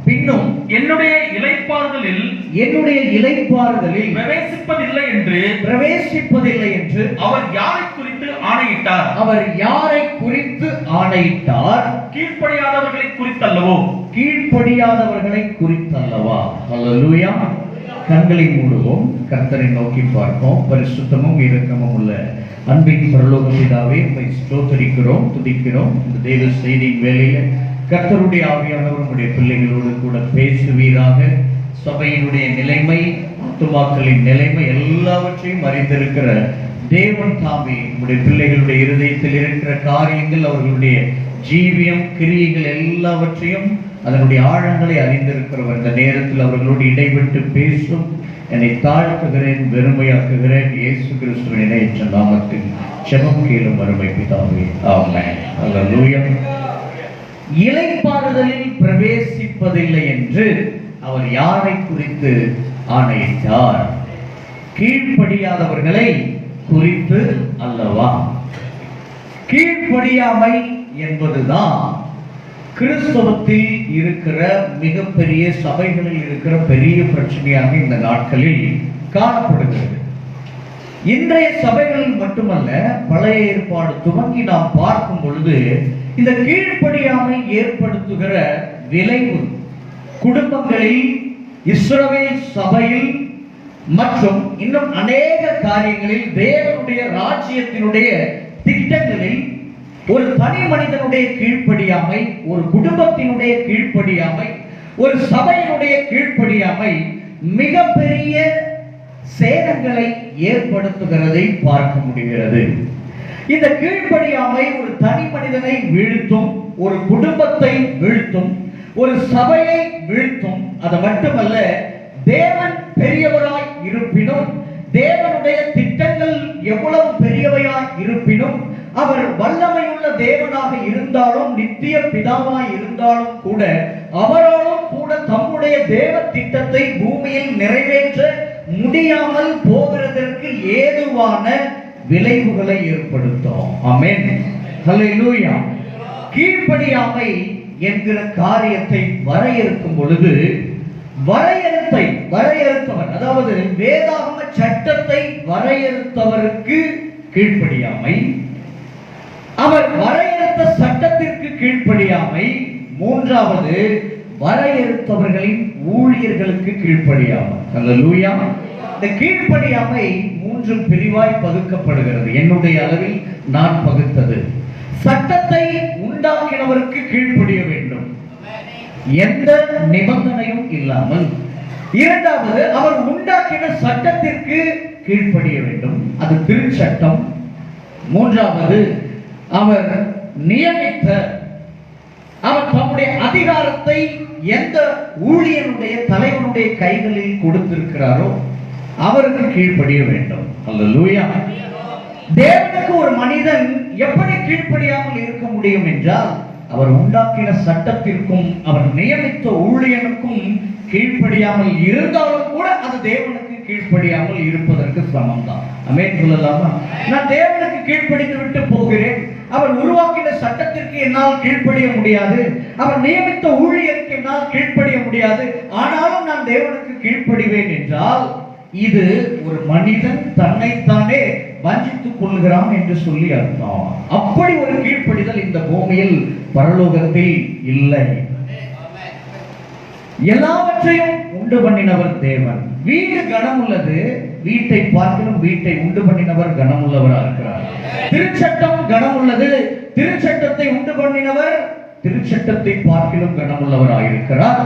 பின்னும் என்னுடைய இளைப்பாறுதலில் பிரவேசிப்பதில்லை என்று அவர் யாரை குறித்து ஆணையிட்டார்? கீழ்ப்படியாதவர்களை குறித்தல்லவா? ஹல்லேலூயா. கண்களை மூடுவோம், கர்த்தரை நோக்கி பார்ப்போம். பரிசுத்தமும் இரக்கமும் உள்ள அன்பின் பரலோக பிதாவே, உம்மை ஸ்தோத்திரிக்கிறோம், துதிக்கிறோம். இந்த தேவ செய்தியின் வேளையில கர்த்தருடைய ஆவியானவர் உம்முடைய பிள்ளைகளோடு கூட பேசுவீராக. சபையினுடைய நிலைமை, ஆத்துமாக்களின் நிலைமை எல்லாவற்றையும் அறிந்திருக்கிற தேவன் தாமே உம்முடைய பிள்ளைகளுடைய இருதயத்தில் இருக்கிற காரியங்கள், அவர்களுடைய ஜீவியம், கிரியைகள் எல்லாவற்றையும், அதனுடைய ஆழங்களை அறிந்திருக்கிறவர். இந்த நேரத்தில் அவர்களோடு இடைவிட்டு பேசும். என்னை தாழ்த்துகிறேன், வெறுமையாக்குகிறேன். இயேசு கிறிஸ்துவின் இணையற்ற நாமத்தில் ஜெபம் கேளும் அருமை பிதாவே, ஆமென். ஹல்லேலூயா. இளைப்பாறுதலில் பிரவேசிப்பதில்லை என்று அவர் யாரை குறித்து ஆணையிட்டார்? கீழ்ப்படியாதவர்களை குறித்து அல்லவா? கீழ்ப்படியாமை என்பதுதான் கிறிஸ்தவத்தில் இருக்கிற மிகப்பெரிய, சபைகளில் இருக்கிற பெரிய பிரச்சனையாக இந்த நாட்களில் காணப்படுகிறது. இன்றைய சபைகளில் மட்டுமல்ல, பழைய ஏற்பாடு துவங்கி நாம் பார்க்கும் பொழுது இந்த கீழ்ப்படியாமை ஏற்படுத்துகிற விளைவு குடும்பங்களில், இஸ்ரவேல் சபையில் மற்றும் இன்னும் அநேக காரியங்களில், தேவனுடைய ராஜ்யத்தினுடைய திட்டங்களில் ஒரு தனி மனிதனுடைய கீழ்ப்படியாமை, ஒரு குடும்பத்தினுடைய கீழ்ப்படியாமை, ஒரு சபையினுடைய கீழ்ப்படியாமை மிகப்பெரிய சேதங்களை ஏற்படுத்துகிறதை பார்க்க முடிகிறது. இந்த கீழ்ப்படியாமை ஒரு தனி மனிதனை வீழ்த்தும், ஒரு குடும்பத்தை வீழ்த்தும், ஒரு சபையை வீழ்த்தும். அது மட்டுமல்ல, தேவன் பெரியவராய் இருப்பினும், தேவனுடைய திட்டங்கள் எவ்வளவு பெரியவையாய் இருப்பினும், அவர் வல்லமையுள்ள தேவனாக இருந்தாலும், நித்திய பிதாவாய் இருந்தாலும் கூட, அவராலும் கூட தம்முடைய தேவ திட்டத்தை பூமியில் நிறைவேற்ற முடியாமல் போகிறதற்கு ஏதுவான விளைவுகளை ஏற்படுத்தும். ஆமென். ஹல்லேலூயா. கீழ்ப்படியாமை என்கிற காரியத்தை வரையறுக்கும் பொழுது, வரையறுத்தவர், அதாவது வேதாகம சட்டத்தை வரையறுத்தவருக்கு கீழ்ப்படியாமை, அவர் வரையறுத்த சட்டத்திற்கு கீழ்ப்படியாமை, மூன்றாவது வரையறுத்தவர்களின் ஊழியர்களுக்கு கீழ்ப்படியாமை. ஹல்லேலூயா. இந்த கீழ்ப்படியாமை மூன்று பிரிவாய் பகுக்கப்படுகிறது. என்னுடைய அளவில் நான் பகுத்தது, சட்டத்தை உண்டாக்கினவருக்கு கீழ்ப்படிய வேண்டும், எந்த நிபந்தனையும் இல்லாமல். இரண்டாவது, அவர் உண்டாக்கின சட்டத்திற்கு கீழ்ப்படிய வேண்டும், அது திருச்சட்டம். மூன்றாவது, அவர் நியமித்த, அவர் தம்முடைய அதிகாரத்தை எந்த ஊழியனுடைய, தலைவனுடைய கைகளில் கொடுத்திருக்கிறாரோ அவருக்கு கீழ்ப்படிய வேண்டும். அல்லேலூயா. தேவனுக்கு ஒரு மனிதன் எப்படி கீழ்ப்படியாமல் இருக்க முடியும் என்றால், அவர் உண்டாக்கின சட்டத்திற்கும் அவர் நியமித்த ஊழியனுக்கும் கீழ்ப்படியாமல் இருந்தாலும் கூட அது தேவனுக்கு கீழ்ப்படியாமல் இருப்பதற்கு சமம் தான். ஆமென் சொல்லலாமா? நான் தேவனுக்கு கீழ்ப்படிந்து விட்டு போகிறேன், அவர் உருவாக்கின சட்டத்திற்கு என்னால் கீழ்ப்படிய முடியாது, அவர் நியமித்த ஊழியருக்கு என்னால் கீழ்ப்படிய முடியாது, ஆனாலும் நான் தேவனுக்கு கீழ்ப்படிவேன் என்றால், இது ஒரு மனிதன் தன்னைத்தானே வஞ்சித்துக் கொள்கிறான் என்று சொல்லி அர்த்தம். அப்படி ஒரு கீழ்ப்படிதல் இந்த பூமியில், பரலோகத்தில் இல்லை. எல்லாவற்றையும் உண்டு பண்ணினவர் தேவன். வீடு கனம் உள்ளது, வீட்டை பார்க்கணும், வீட்டை உண்டு பண்ணினவர் கனம் உள்ளவராக இருக்கிறார். திருச்சட்டம் கனம் உள்ளது, திருச்சட்டத்தை உண்டு பண்ணினவர் திருச்சட்டத்தை பார்க்கிலும் கனம் உள்ளவராக இருக்கிறார்.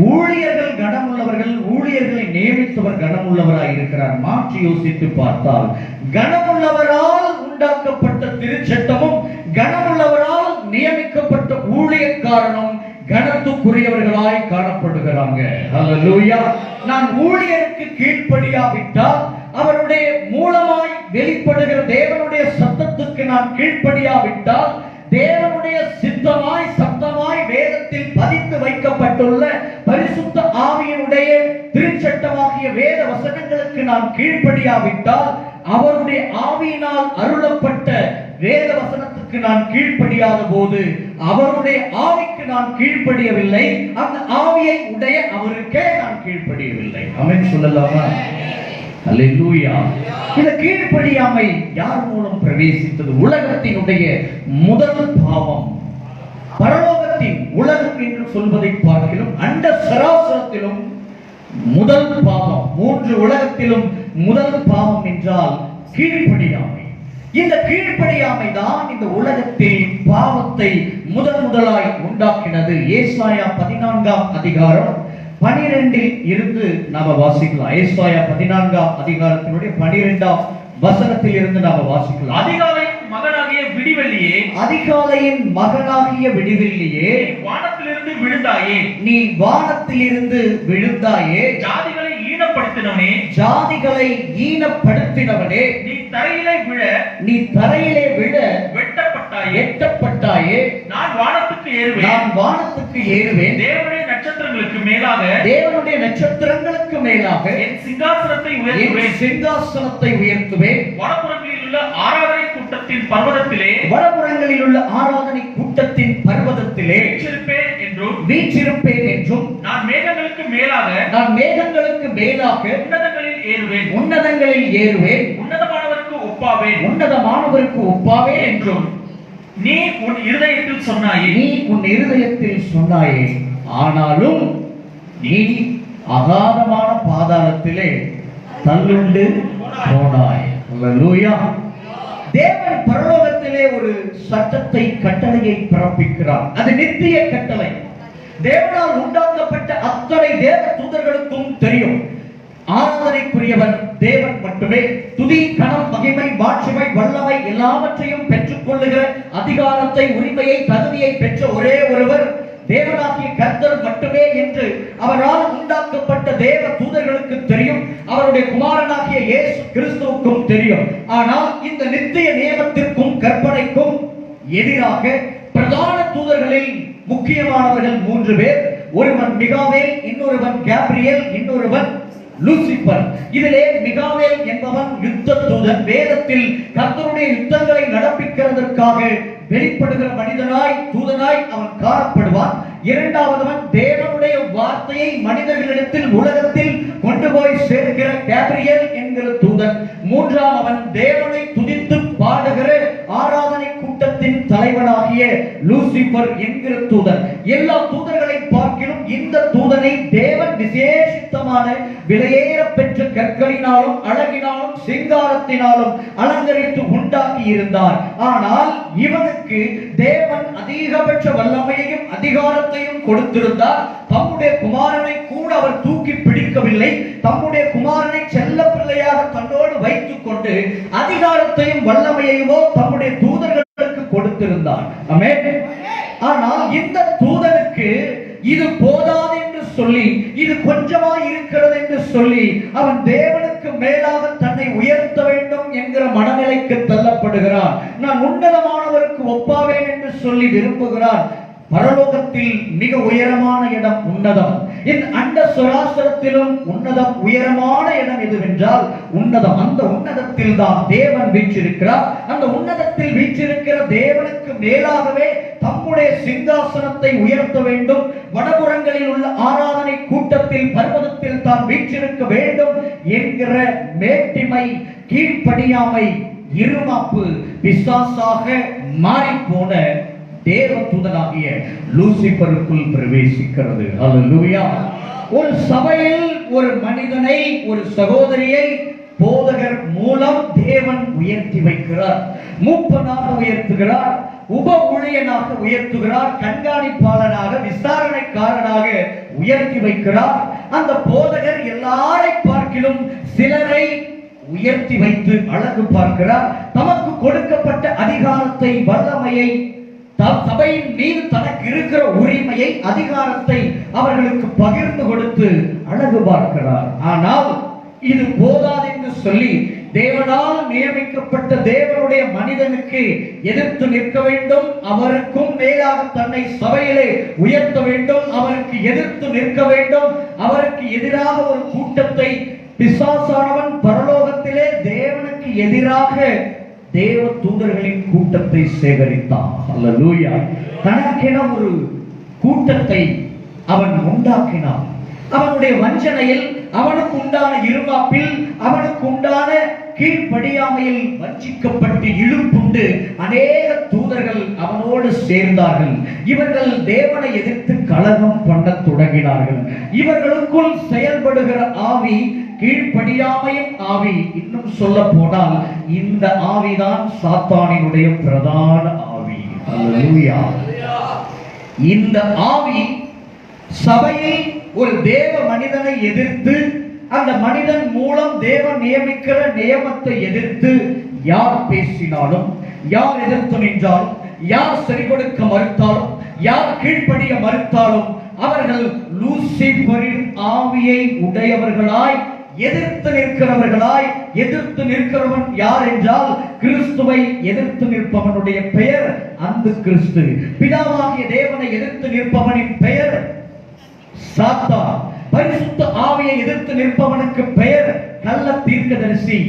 ஊழியர்கள் கனமுள்ளவர்கள், ஊழியர்களை நியமித்தவர் கனமுள்ளவராய் இருக்கிறார். மாற்றி யோசித்து பார்த்தால், கனமுள்ளவரால் உண்டாக்கப்பட்ட திருச்சட்டமும் கனமுள்ளவரால் நியமிக்கப்பட்ட ஊழியக்காரனும் கனத்துக்குரியவர்களாய் காணப்படுகிறாங்க. ஹல்லேலூயா. நான் ஊழியருக்கு கீழ்ப்படியாவிட்டால், அவருடைய மூலமாய் வெளிப்படுகிற தேவனுடைய சத்தத்துக்கு நான் கீழ்ப்படியாவிட்டால், தேவனுடைய சித்தமாய் சத்தமாய் வேதத்தில் பதித்து வைக்கப்பட்டுள்ள பரிசுத்த ஆவியினுடைய திருச்சட்டமாகிய வேத வசனங்களுக்கு நான் கீழ்ப்படியாவிட்டால், அவருடைய ஆவியினால் அருளப்பட்ட வேத வசனத்துக்கு நான் கீழ்ப்படியாத போது அவருடைய ஆவிக்கு நான் கீழ்ப்படியவில்லை, அந்த ஆவியை உடைய அவருக்கே நான் கீழ்ப்படியவில்லை. ஆமென் சொல்லலாமா? அல்லேலூயா. இந்த கீழ்ப்படியாமை யார் மூலம் பிரவேசித்தது? உலகத்தினுடைய முதல் பாவம். பரலோகத்தின் உலகம் என்று சொல்வதை பார்க்கிறோம். அண்ட சராசரத்திலும் முதல் பாவம், 3 உலகத்திலும் முதல் பாவம் என்றால் கீழ்ப்படியாமை. இந்த கீழ்ப்படியாமை தான் இந்த உலகத்தில் பாவத்தை முதலாய் உண்டாக்கினது. ஏசாயா 14ஆம் அதிகாரம் 12 இருந்து நாம வாசிக்கலாம். ஏசாயா 14ஆம் அதிகாரத்தினுடைய 12ஆம் வசனத்தில் இருந்து நாம வாசிக்கலாம். அதிகாலையின் மகனாகிய விடிவெள்ளியே, அதிகாலையின் மகனாகிய விடிவெள்ளியே, வானத்திலிருந்து விழுந்தாயே, நீ வானத்திலிருந்து விழுந்தாயே, ஜாதிகளை ஈனப்படுத்தினவனே, ஜாதிகளை ஈனப்படுத்தினவனே, நீ தரையிலே விழ எட்டப்பட்டாயே, நான் வானத்துக்கு ஏறுவேன், தேவனுடைய நட்சத்திரங்களுக்கு மேலாக என் சிங்காசனத்தை உயர்த்துவேன், வடபுறங்களில் உள்ள ஆராதனை கூட்டத்தின் பர்வதத்திலே வீற்றிருப்பேன் என்றும் நான் மேகங்களுக்கு மேலாக உன்னதங்களில் ஏறுவேன், உன்னதமானவருக்கு ஒப்பாவேன் என்றும் நீ உன் இருதயத்தில் சொன்னாயே. ஆனாலும் நீ அகாதமான பாதாளத்திலே தள்ளுண்டு போனாய். அல்லேலூயா. தேவன் பரலோகத்திலே ஒரு சட்டத்தை, கட்டளையை பிறப்பிக்கிறார். அது நித்திய கட்டளை. தேவனால் உண்டாக்கப்பட்ட அத்தனை தேவ தூதர்களுக்கும் தெரியும், ஆராதனைக்குரியவன் தேவன் மட்டுமே. துதி, கனம், மகிமை, மாட்சிமை, வல்லமை எல்லாவற்றையும் பெற்றுக் கொள்ளுகிற அதிகாரத்தை, உரிமையை, தகுதியை பெற்ற ஒரே ஒருவர் தேவனாகிய கர்த்தர் மட்டுமே என்று அவரால் உண்டாக்கப்பட்ட தேவ தூதர்களுக்கு தெரியும். அவருடைய குமாரனாகிய இயேசு கிறிஸ்துவுக்கும் தெரியும். ஆனால் இந்த நித்திய நியமத்திற்கும் கற்பனைக்கும் எதிராக பிரதான தூதர்களில் முக்கியமானவர்கள் 3 பேர். ஒருவன் மிகாவேல், இன்னொருவன் கேப்ரியேல், இன்னொருவன் லூசிபர். இதிலே மிகாவேல் என்பவன் யுத்த தூதன். வேதத்தில் கர்த்தருடைய யுத்தங்களை நடப்பிக்கிறதற்காக வெளிப்படுகிற மனிதனாய், தூதனாய் அவன் காணப்படுவான். இரண்டாவதவன் தேவனுடைய வார்த்தையை மனிதர்களிடத்தில், உலகத்தில் கொண்டு போய் சேர்க்கிற கேப்ரியேல் என்கிற தூதன். மூன்றாவவன் தேவனை துதித்து பாடுகிற ஆராதனை கூட்டத்தின் தலைவனாகிய லூசிபர் என்கிற தூதன். எல்லா தூதர்களை பார்க்கிலும் இந்த தூதனை தேவன் விசேஷித்தமான விலையேற பெற்ற கற்களினாலும் அழகினாலும் சிங்காரத்தினாலும் அலங்கரித்து உண்டாக்கி இருந்தார். ஆனால் இவனுக்கு தேவன் அதிகபட்ச வல்லமையையும் அதிகாரத்தையும் கொடுத்திருந்தார். தம்முடைய குமாரனை கூட அவர் தூக்கி பிடிக்கவில்லை. தம்முடைய குமாரனை செல்ல பிள்ளையாக தன்னோடு வைத்துக் கொண்டு அதிகாரத்தையும் வல்லமையையோ தம்முடைய தூதர்களுக்கு கொடுத்திருந்தார். ஆமென். ஆனால் இந்த தூதனுக்கு இது போதாது என்று சொல்லி, இது கொஞ்சமா இருக்கிறது என்று சொல்லி அவன் தேவனுக்கு மேலாக தன்னை உயர்த்த வேண்டும் என்கிற மனநிலைக்கு தள்ளப்படுகிறான். நான் உன்னதமானவருக்கு ஒப்பாவேன் என்று சொல்லி விரும்புகிறான். பரலோகத்தில் மிக உயரமான இடம் உன்னதம். இந்த அண்ட சராசரத்திலும் உன்னதம், உயரமான இடம் எதுவென்றால் உன்னதம். அந்த உன்னதத்தில் தான் தேவன் வீற்றிருக்கிறார். அந்த உன்னதத்தில் வீற்றிருக்கிற தேவனுக்கு மேலாகவே தம்முடைய சிங்காசனத்தை உயர்த்த வேண்டும். வடபுறங்களில் உள்ள ஆராதனை கூட்டத்தில், பர்வதத்தில் தான் வீற்றிருக்க வேண்டும் என்கிற மேட்டிமை, கீழ்ப்படியாமை, இருமாப்பு பிசாசாக மாறிப்போன தேவ தூதனாகிய லூசிபருக்குள் பிரவேசிக்கிறது. அல்லேலூயா. ஒரு சபையில் ஒரு மனிதனை, ஒரு சகோதரியை போதகர் மூலம் தேவன் உயர்த்தி வைக்கிறார். மூப்பனாக உயர்த்துகிறார், உப ஊழியனாக உயர்த்துகிறார், கண்காணிப்பாளனாக, விசாரணைக்காரனாக உயர்த்தி வைக்கிறார். அந்த போதகர் எல்லாரை பார்க்கிலும் சிலரை உயர்த்தி வைத்து அழகு பார்க்கிறார். தமக்கு கொடுக்கப்பட்ட அதிகாரத்தை, வல்லமையை, சபையின் மீது தனக்கு இருக்கிற உரிமையை, அதிகாரத்தை அவர்களுக்கு பகிர்ந்து கொடுத்து அழகு பார்க்கிறார். ஆனால் இது போதாது என்று சொல்லி தேவனால் நியமிக்கப்பட்ட தேவனுடைய மனிதனுக்கு எதிர்த்து நிற்க வேண்டும். அவருக்கும் மேலாக தன்னை சபையிலே உயர்த்த வேண்டும். அவருக்கு எதிர்த்து நிற்க வேண்டும். அவருக்கு எதிராக ஒரு கூட்டத்தை பிசாசானவன் பரலோகத்திலே தேவனுக்கு எதிராக தேவ தூதர்களின் கூட்டத்தை சேகரித்தான். அல்லேலூயா. தனக்கென ஒரு கூட்டத்தை அவன் உண்டாக்கினான். அவனுடைய வஞ்சனையில், அவனுக்கு உண்டான இருமாப்பில், அவனுக்கு உண்டான கீழ்ப்படியாமையில் வஞ்சிக்கப்பட்டு இழுப்புண்டு அநேக தூதர்கள் அவனோடு சேர்ந்தார்கள். இவர்கள் தேவனை எதிர்த்து கலகம் பண்ண தொடங்கினார்கள். இவர்களுக்குள் செயல்படுகிற ஆவி கீழ்ப்படியாமையின் ஆவி. இன்னும் சொல்ல போனால் இந்த ஆவிதான் சாத்தானினுடைய பிரதான ஆவி. அல்லேலூயா. இந்த ஆவி சபையில் ஒரு தேவ மனிதனை எதிர்த்து, அந்த மனிதன் மூலம் தேவன் நியமிக்கிற நியமத்தை எதிர்த்து யார் பேசினாலும், யார் எதிர்த்து நின்றாலும், யார் செவி கொடுக்க மறுத்தாலும், யார் கீழ்ப்படிய மறுத்தாலும் அவர்கள் லூசிபரின் ஆவியை உடையவர்களாய் எதிர்த்து நிற்கிறவர்களாய். எதிர்த்து நிற்கிறவன் யார் என்றால், கிறிஸ்துவை எதிர்த்து நிற்பவனுடைய பெயர் அந்த கிறிஸ்து. பிதாவாகிய தேவனை எதிர்த்து நிற்பவனின் பெயர் சாத்தான். பரிசுத்த ஆவியை எதிர்த்து நிற்பவனுக்கு பெயர் கள்ள தீர்க்கதரிசி.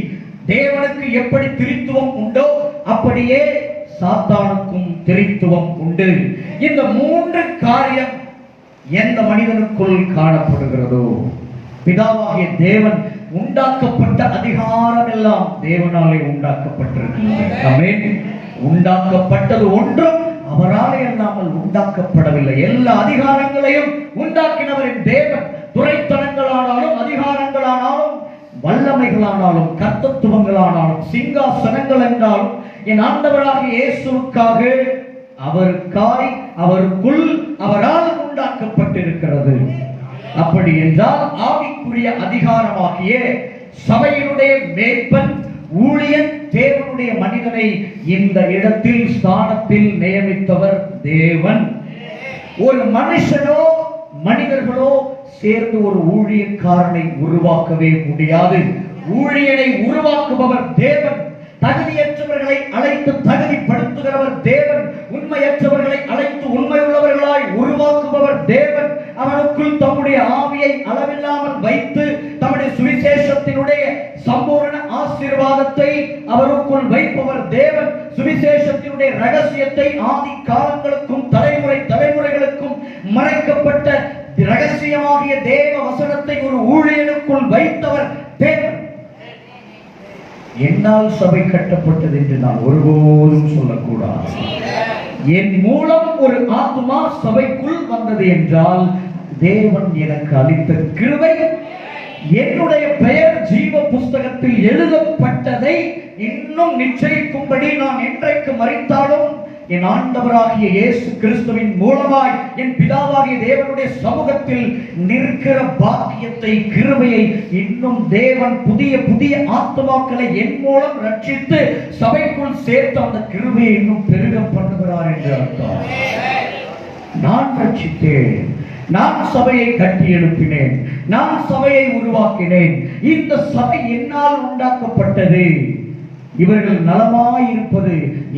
தேவனுக்கு எப்படி திரித்துவம் உண்டோ அப்படியே சாத்தானுக்கும் திரித்துவம் உண்டு. இந்த மூன்று காரியம் எந்த மனிதனுக்குள் காணப்படுகிறதோ, பிதாவாகிய தேவன் உண்டாக்கப்பட்ட அதிகாரம் எல்லாம் தேவனாலே உண்டாக்கப்பட்டிருக்கிறது. ஆமென். உண்டாக்கப்பட்டது ஒன்றும் அவராலே அல்லாமல் உண்டாக்கப்படவில்லை. எல்லா அதிகாரங்களையும் உண்டாக்கினவரின் தேவன். துரைத்தனங்களானாலும், அதிகாரங்களானாலும், வல்லமைகளானாலும், கர்த்தத்துவங்களானாலும், சிங்காசனங்கள் என்றாலும் என் ஆண்டவராகிய இயேசுவுக்காக, அவருக்காய், அவருக்குள், அவரால் உண்டாக்கப்பட்டிருக்கிறது. அப்படி என்றால் ஆவிக்குரிய அதிகாரமாகிய சபையினுடைய மேய்ப்பன், ஊழியன், தேவனுடைய மனிதனை இந்த இடத்தில் ஸ்தானத்தில் நியமித்தவர் தேவன். ஒரு மனுஷனோ மனிதர்களோ சேர்ந்து ஒரு ஊழியக்காரனை உருவாக்கவே முடியாது. ஊழியனை உருவாக்குபவர் தேவன். தகுதியற்றவர்களை அழைத்து தகுதிப்படுத்துகிறவர் தேவன். உண்மையற்றவர்களை அழைத்து உண்மையுள்ளவர்களாய் உருவாக்குபவர் தேவன். அவனுக்குள் தம்முடைய ஆவியை அளவில்லாமல் வைத்து தம்முடைய சுவிசேஷத்தினுடைய சம்பூர்ண ஆசீர்வாதத்தை அவருக்குள் வைப்பவர் தேவன். சுவிசேஷத்தினுடைய ரகசியத்தை ஆதி காலங்களுக்கும் தலைமுறைகளுக்கும் மறைக்கப்பட்ட ரகசியமாகிய தேவ வசனத்தை ஒரு ஊழியனுக்குள் வைத்தவர் தேவன். என்னால் சபை கட்டப்பட்டது என்று நான் ஒருபோதும் சொல்லக்கூடாது. என் மூலம் ஒரு ஆத்மா சபைக்குள் வந்தது என்றால் தேவன் எனக்கு அளித்த கிருபை. என்னுடைய பெயர் ஜீவ புஸ்தகத்தில் எழுதப்பட்டதை இன்னும் நிச்சயிக்கும்படி நான் என்றைக்கு மரித்தாலும் என் ஆண்டவராகிய இயேசு கிறிஸ்துவின் மூலமாய் என் பிதாவாகிய தேவனுடைய சமூகத்தில் நிற்கிற பாக்கியத்தை, கிருபையை இன்னும் தேவன் புதிய ஆத்துமாக்களை என் மூலம் ரட்சித்து சபைக்குள் சேர்த்து அந்த கிருபையை இன்னும் பெருக பண்ணுகிறார் என்று அர்த்தம். நான் ரட்சித்தேன், நான் சபையை கட்டி எழுப்பினேன், நான் சபையை உருவாக்கினேன். இந்த சபை என்னால் உண்டாக்கப்பட்டது. இவர்கள் நலமாயிருப்பது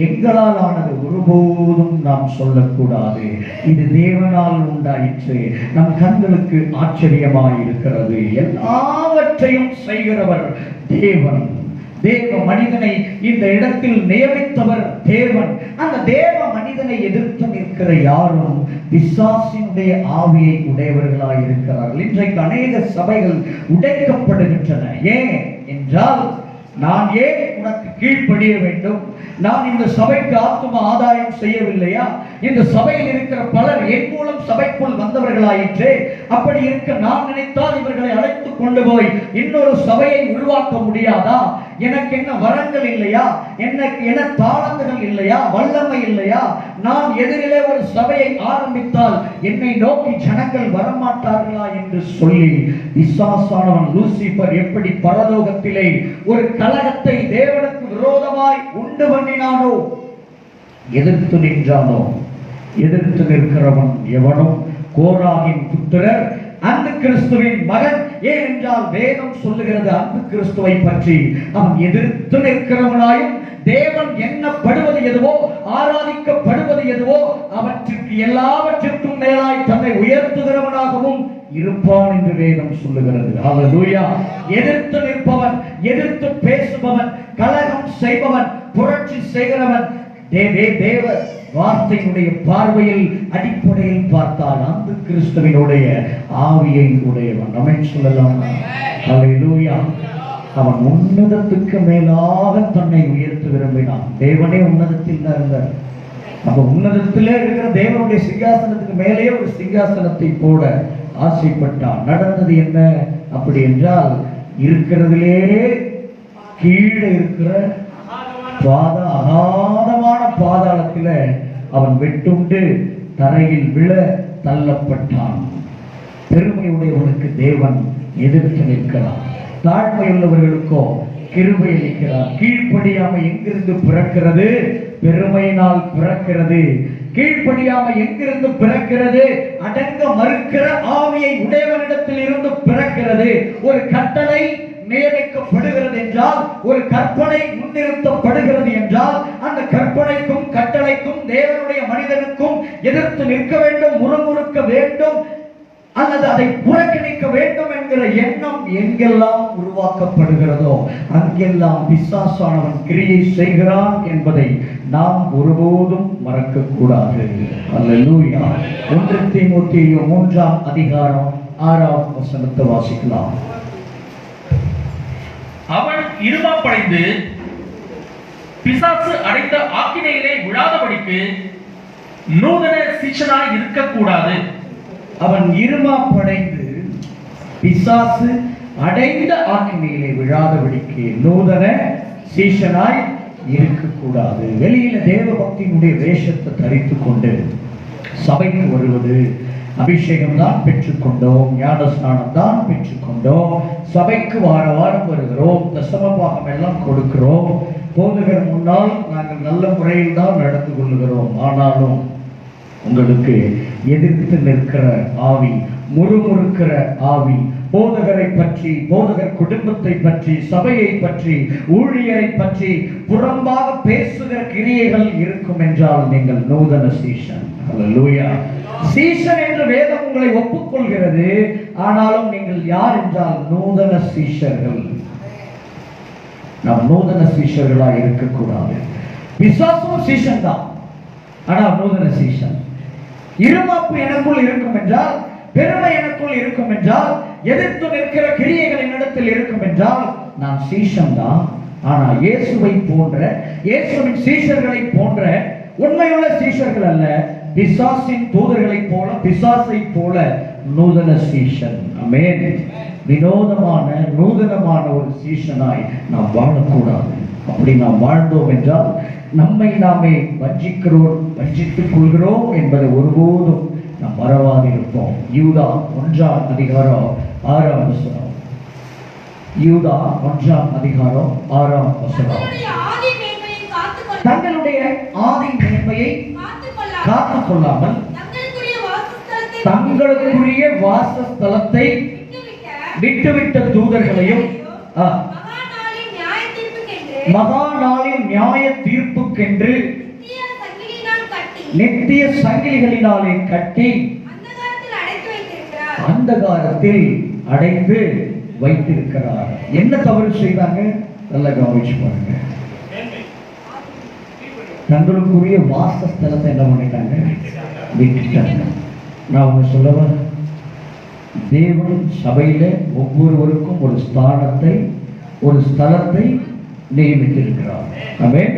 எங்களால் ஆனது ஒருபோதும் நாம் சொல்லக்கூடாது. இது தேவனால் உண்டாயிற்று. நம் கண்களுக்கு ஆச்சரியமாயிருக்கிறது. எல்லாவற்றையும் செய்கிறவர் தேவன். தேவ மனிதனை இந்த இடத்தில் நியமித்தவர் தேவன். அந்த தேவ மனிதனை எதிர்த்து நிற்கிற யாரும் பிசாசினுடைய ஆவியை உடையவர்களாய் இருக்கிறார்கள். இன்றைக்கு அநேக சபைகள் உடைக்கப்படுகின்றன. ஏன் என்றால், நான் ஏன் உனக்கு கீழ்ப்படிய வேண்டும்? நான் இந்த சபைக்கு ஆத்தும ஆதாயம் செய்யவில்லையா? இந்த சபையில் இருக்கிற பலர் என் மூலம் சபைக்குள் வந்தவர்களாயிற்றே. அப்படி இருக்க நான் நினைத்தால் இவர்களை அழைத்து கொண்டு போய் இன்னொரு சபையை உருவாக்க முடியாதா? எனக்கு என்ன வரங்கள் இல்லையா? எனக்கு என்ன தாளந்துகள் இல்லையா? வல்லமை இல்லையா? நான் எதிரிலே ஒரு சபையை ஆரம்பித்தால் என்னை நோக்கி ஜனங்கள் வரமாட்டார்களா என்று சொல்லி பிசாசானவன் லூசிபர் எப்படி பரலோகத்திலே ஒரு கலகத்தை தேவனுக்கு விரோதமாய் உண்டு பண்ணினானோ, எதிர்த்து நின்றானோ, எதிர்த்து நிற்கிறவன் எவனும் கோராகின் புத்திரர் அந்த கிறிஸ்துவின் மகன். ஏனென்றால் வேதம் சொல்லுகிறது அந்த கிறிஸ்துவை பற்றி, அவன் எதிர்த்து நிற்கிறவனாயும் தேவன் எண்ணப்படுவது எதுவோ, ஆராதிக்கப்படுவது எதுவோ அவற்றுக்கு எல்லாவற்றிற்கும் மேலாய் தன்னை உயர்த்துகிறவனாகவும் இருப்பான் என்று வேதம் சொல்லுகிறது. அல்லேலூயா. எதிர்த்து நிற்பவன், எதிர்த்து பேசுபவன், கலகம் செய்பவன், புரட்சி செய்கிறவன் தேவ வார்த்தையினுடைய பார்வையில் அடிப்படையில் பார்த்தால் அந்த கிறிஸ்துவினுடைய ஆவியை உடையவன். ஆமென் சொல்லலாம். ஹல்லேலூயா. அவன் உன்னதத்துக்கு மேலாக தன்னை உயர்த்த விரும்பினான். தேவனே உன்னதத்தில் தான் இருந்தார். அப்ப உன்னதத்திலே இருக்கிற தேவனுடைய சிங்காசனத்துக்கு மேலே ஒரு சிங்காசனத்தை போட ஆசைப்பட்டான். நடந்தது என்ன அப்படி என்றால், இருக்கிறதிலே கீழே இருக்கிற அகாதமான பாதாளத்தில அவன் வெட்டுண்டு தரையில் விழ தள்ளப்பட்டான். பெருமையுடையவனுக்கு தேவன் எதிர்த்து நிற்கிறார். தாழ்மையுள்ளவர்களுக்கோ கிருபை அளிக்கிறார். கீழ்ப்படியாம எங்கிருந்து பிறக்கிறது? பெருமையினால் பிறக்கிறது. கீழ்ப்படியாம எங்கிருந்து பிறக்கிறது? அடங்க மறுக்கிற ஆவியை உடையவனிடத்தில் இருந்து பிறக்கிறது. ஒரு கட்டளை நியமிக்கப்படுகிறது என்றால், ஒரு கற்பனை முன்னிறுத்தப்படுகிறது என்றால், அந்த கற்பனைக்கும் கட்டளைக்கும் தேவனுடைய மனிதனுக்கும் எதிர்த்து நிற்க வேண்டும், முறுமுறுக்க வேண்டும், அல்லது அதை புறக்கணிக்க வேண்டும் என்கிற எண்ணம் எங்கெல்லாம் உருவாக்கப்படுகிறதோ அங்கெல்லாம் பிசாசானவன் கிரியை செய்கிறான் என்பதை நாம் ஒருபோதும் மறக்க கூடாது. அல்லேலூயா. 1 தீமோத்தேயு 3ஆம் அதிகாரம் 6ஆம் வசனத்தை வாசிக்கலாம். அவன் இருமாப்படைந்து பிசாசு அடைந்த ஆக்கினையிலே விழாதபடிக்கு நூதன சீஷனாய் இருக்கக்கூடாது. அவன் இருமாப்படைந்து பிசாசு அடைந்த ஆக்கினையிலே விழாதபடிக்கு நூதன சீஷனாய் இருக்கக்கூடாது. வெளியில தேவ பக்தியினுடைய வேஷத்தை தரித்துக் கொண்டு சபைக்கு வருவது, அபிஷேகம் தான் பெற்றுக்கொண்டோம், ஞானஸ்நானம் தான் பெற்றுக்கொண்டோம், சபைக்கு வாரம் வருகிறோம், தசமபாகம் எல்லாம் கொடுக்கிறோம், போதகர் முன்னால் நாங்கள் நல்ல முறையில் தான் நடந்து கொள்கிறோம். ஆனாலும் உங்களுக்கு எதிர்த்து நிற்கிற ஆவி, முறுமுறுக்கிற ஆவி, போதகரை பற்றி, போதகர் குடும்பத்தை பற்றி, சபையை பற்றி, ஊழியரை பற்றி புறம்பாக பேசுகிற கிரியைகள் இருக்கும் என்றால் நீங்கள் நூதன சீஷன். அல்லேலூயா. சீஷன் என்று வேதம் உங்களை ஒப்புக்கொள்கிறது. ஆனாலும் நீங்கள் யார் என்றால் நூதன சீஷர்கள். நாம் நூதன சீஷர்களா இருக்கக்கூடாது. பிசாசும் சீஷன் தான், ஆனால் நூதன சீஷன். இருமாப்பு எனக்குள் இருக்கும் என்றால், பெருமை எனக்குள் இருக்கும் என்றால், எதிர்த்து நிற்கிற கிரியைகள் என்னிடத்தில் இருக்கும் என்றால் நான் சீஷன் தான். ஆனால் இயேசுவை போன்ற, இயேசுவின் சீஷர்களை போன்ற உண்மையுள்ள சீஷர்கள் அல்ல, பிசாசின் தூதர்களை போல, பிசாசை போல நூதன சீஷன். ஆமென். வினோதமான நூதனமான ஒரு சீஷனாய் நாம் வாழக்கூடாது. அப்படி நாம் வாழ்ந்தோம் என்றால் நம்மை நாமே வஞ்சித்துக் கொள்கிறோம் என்பதை ஒருபோதும் நாம் மறவாதிருப்போம். யூதா 1ஆம் அதிகாரம் 6ஆம் வசனம். யூதா 1ஆம் அதிகாரம் 6ஆம் வசனம். தங்களுடைய ஆதி மேன்மையை காத்துக் கொள்ளாமல் தங்களுக்குரிய வாசஸ்தலத்தை விட்டுவிட்ட தூதர்களையும் மகா நாளின் நியாய தீர்ப்புக்கென்று நித்திய சங்கிலிகளினாலே கட்டி அந்தகாரத்தில் அடைந்து வைத்திருக்கிறார். என்ன தவறு செய்தாங்க? நல்ல கவனிச்சு பாருங்க. தங்களுக்குரிய வாசஸ்தலத்தை என்ன பண்ணிட்டாங்க? விட்டுட்டாங்க. நான் ஒன்று சொல்லவா? தேவன் சபையில ஒவ்வொருவருக்கும் ஒரு ஸ்தானத்தை, ஒரு ஸ்தலத்தை நியமித்திருக்கிறார். ஆமென்.